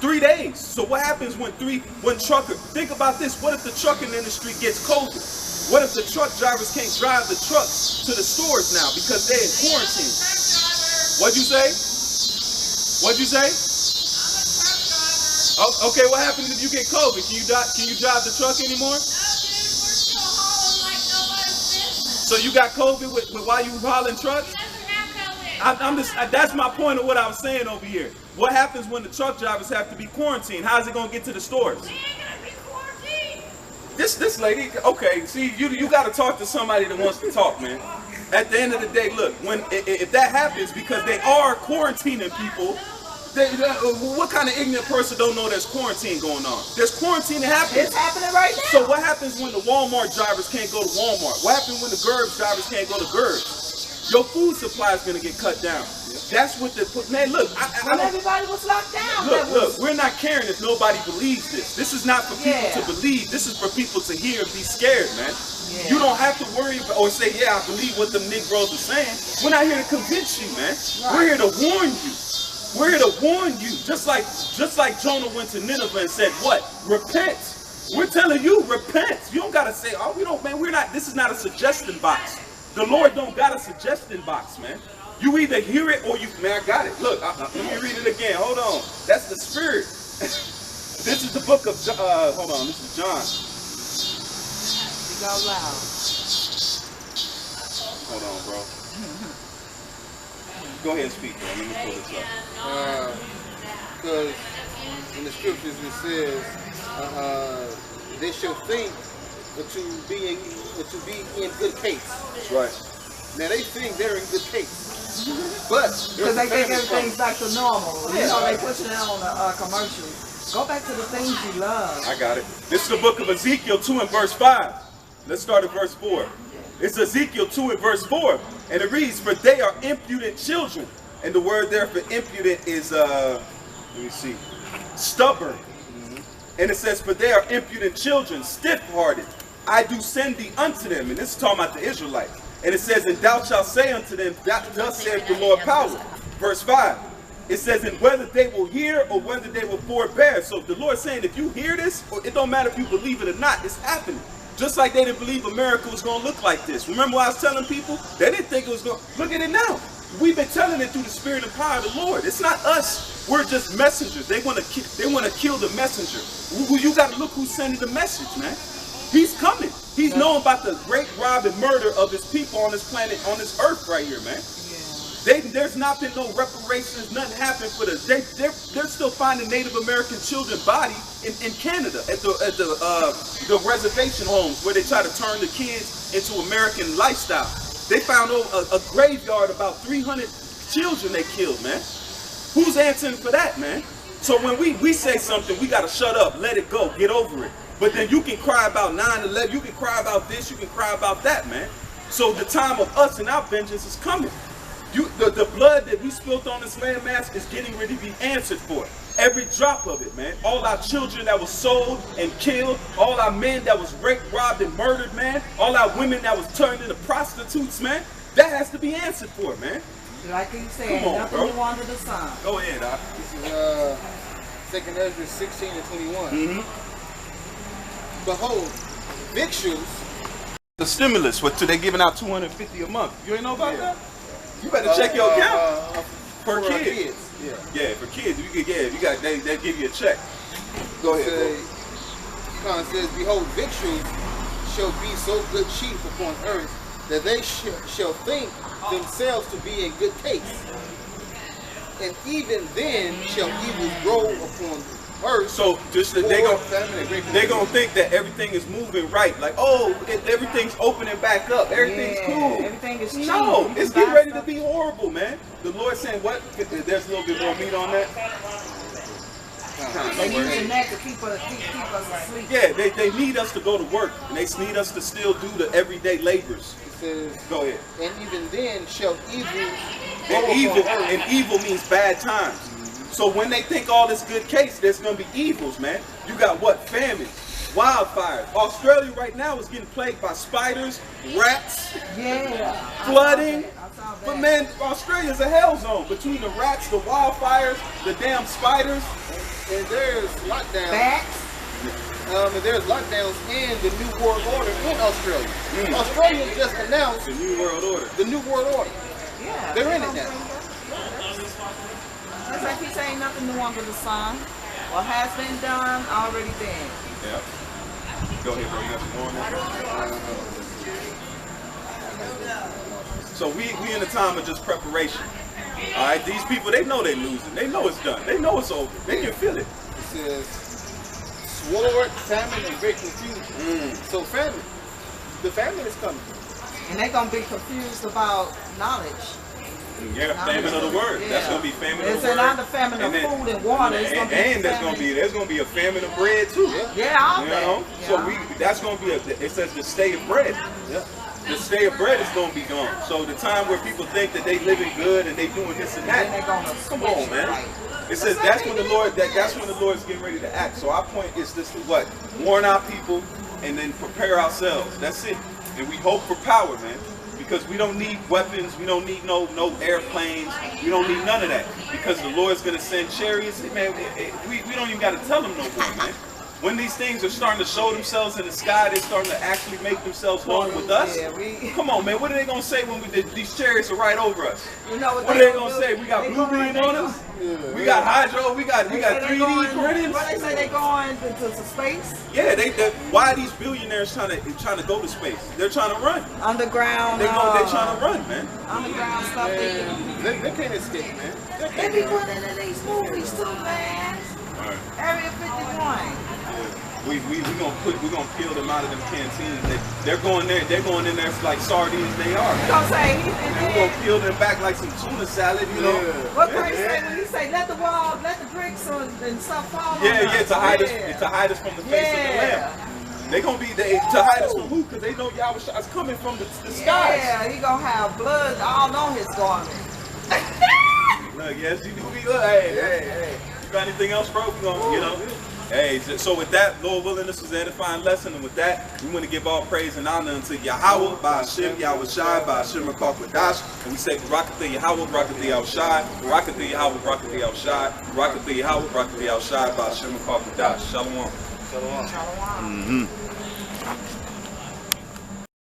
3 days. So what happens when trucker... Think about this. What if the trucking industry gets COVID? What if the truck drivers can't drive the trucks to the stores now because they're in quarantine? What'd you say? What'd you say? Oh, okay, what happens if you get COVID? Can you drive the truck anymore? So you got COVID while you hauling trucks? That's my point of what I was saying over here. What happens when the truck drivers have to be quarantined? How's it gonna get to the stores? We ain't gonna be quarantined. This lady, okay, see, you gotta talk to somebody that wants to talk, man. At the end of the day, look, if that happens because they are quarantining people, what kind of ignorant person don't know there's quarantine going on? There's quarantine happening. It's happening right now. So what happens when the Walmart drivers can't go to Walmart? What happens when the Gerbs drivers can't go to Gerbs? Your food supply is going to get cut down. That's what man, look. When everybody was locked down. Look, we're not caring if nobody believes this. This is not for people to believe. This is for people to hear and be scared, man. Yeah. You don't have to worry or say, I believe what the Negroes are saying. We're not here to convince you, man. Right. We're here to warn you. We're here to warn you, just like Jonah went to Nineveh and said, what? Repent. We're telling you, repent. You don't gotta say, we don't, man, this is not a suggestion box. The Lord don't got a suggestion box, man. You either hear it or man, I got it. Look, let me read it again. Hold on. That's the Spirit. This is the book of, hold on, this is John. Speak out loud. Hold on, bro. Go ahead and speak, bro. Let me pull this up. Because in the scriptures it says, they shall think to be in good case. That's right. Now they think they're in good case, but because they think everything's back to normal. You know, they pushing it on the commercial. Go back to the things you love. I got it. This is the book of Ezekiel 2 and verse 5. Let's start at verse 4. It's Ezekiel 2 and verse 4. And it reads, for they are impudent children. And the word there for impudent is, let me see, stubborn. And it says, for they are impudent children, stiff-hearted. I do send thee unto them. And this is talking about the Israelites. And it says, and thou shalt say unto them, thus saith the Lord power. Verse 5. It says, and whether they will hear or whether they will forbear. So the Lord's saying, if you hear this, it don't matter if you believe it or not, it's happening. Just like they didn't believe America was going to look like this. Remember what I was telling people? They didn't think it was going to. Look at it now. We've been telling it through the spirit and power of the Lord. It's not us. We're just messengers. They want to kill the messenger. You got to look who's sending the message, man. He's coming. He's knowing about the rape, rob, and murder of his people on this planet, on this earth right here, man. There's not been no reparations, nothing happened for the. They're still finding Native American children body in Canada at the reservation homes where they try to turn the kids into American lifestyle. They found a graveyard about 300 children they killed, man. Who's answering for that, man? So when we say something, we gotta shut up, let it go, get over it. But then you can cry about 9/11, you can cry about this, you can cry about that, man. So the time of us and our vengeance is coming. The blood that we spilled on this landmass is getting ready to be answered for. Every drop of it, man. All our children that was sold and killed, all our men that was raped, robbed, and murdered, man. All our women that was turned into prostitutes, man. That has to be answered for, man. Like you said, nothing new under the sun. Go ahead, Doc. This is 2nd Ezra 16 and 21. Behold, victuals. The stimulus, they're giving out $250 a month. You ain't know about that? You better check your account. For kids. Yeah, for kids. You could, if you got, they give you a check. Go ahead. It says, behold, victuals shall be so good chief upon earth that they shall think themselves to be in good case. And even then shall evils grow upon earth. So just they're gonna think that everything is moving right. Like, oh, everything's opening back up. Everything's cool. Everything is cheap. No, it's getting ready to be horrible, man. The Lord's saying, what? There's a little bit more meat on that. They're using that to keep us asleep. Yeah, they need us to go to work. And they need us to still do the everyday labors. It says, go ahead. And even then shall evils and evil means bad times. So when they think all this good case, there's going to be evils, man. You got what? Famines, wildfires. Australia right now is getting plagued by spiders, rats, flooding. But man, Australia's a hell zone between the rats, the wildfires, the damn spiders. And there's lockdowns. Bats. And there's lockdowns in the New World Order in Australia. Australia just announced the New World Order. The New World Order. Yeah. They're in it now. It's like he's saying nothing new under the sun. What has been done, already been. Yeah. Go ahead, bro. You got some more on that? So we in a time of just preparation. All right, these people, they know they're losing. They know it's done. They know it's over. They can feel it. It says, sword, famine, and great confusion. So famine. The famine is coming. And they're going to be confused about knowledge. Yeah, famine of the word. Yeah. That's gonna be famine of the word. It's not the famine of food and water. It's gonna be and there's gonna be a famine of bread too. Yeah, all you that. know. Yeah. So that's gonna be it says the stay of bread. Yeah. The stay of bread is gonna be gone. So the time where people think that they living good and they doing this and that. Come on, man. Right. It says that's when the Lord's getting ready to act. So our point is this: to what? Warn our people and then prepare ourselves. That's it. And we hope for power, man. Because we don't need weapons, we don't need no airplanes, we don't need none of that. Because the Lord's gonna send chariots, man. We don't even gotta tell them no more, man. When these things are starting to show themselves in the sky, they're starting to actually make themselves known with us. Come on, man. What are they gonna say when these chariots are right over us? You know what are they gonna say? We got blue beam on us. We got hydro. We got 3D printing. What they say they going into space? Yeah, why are these billionaires trying to go to space? They're trying to run underground. They're trying to run, man. Underground stuff. They can't escape, man. They be putting in these movies too, man. Right. Area 51. We're gonna peel them out of them canteens. They're going there. They're going in there like sardines. They are. You gonna say we're gonna peel them back like some tuna salad. You know. What Christ say when he say let the bricks and stuff fall? Yeah, to hide us from the face of the Lamb. They gonna be to hide us from who? Because they know Yahweh is coming from the skies. Yeah, he gonna have blood all on his garment. Look, yes, you do be look. Hey. You got anything else, bro? We gonna, you know. Hey, so with that, Lord willing, this was an edifying lesson, and with that, we want to give all praise and honor unto Yahweh, by Hashem, Yahweh Shai, by Hashem, Rakak, and we say, Barakatah Yahweh, Barakatah Yahweh Shai, Barakatah Yahweh, Barakatah Yahweh Shai, Barakatah Yahweh, Barakatah Yahweh Shai, by Hashem, Rakak. Shalom. Shalom. Mm-hmm.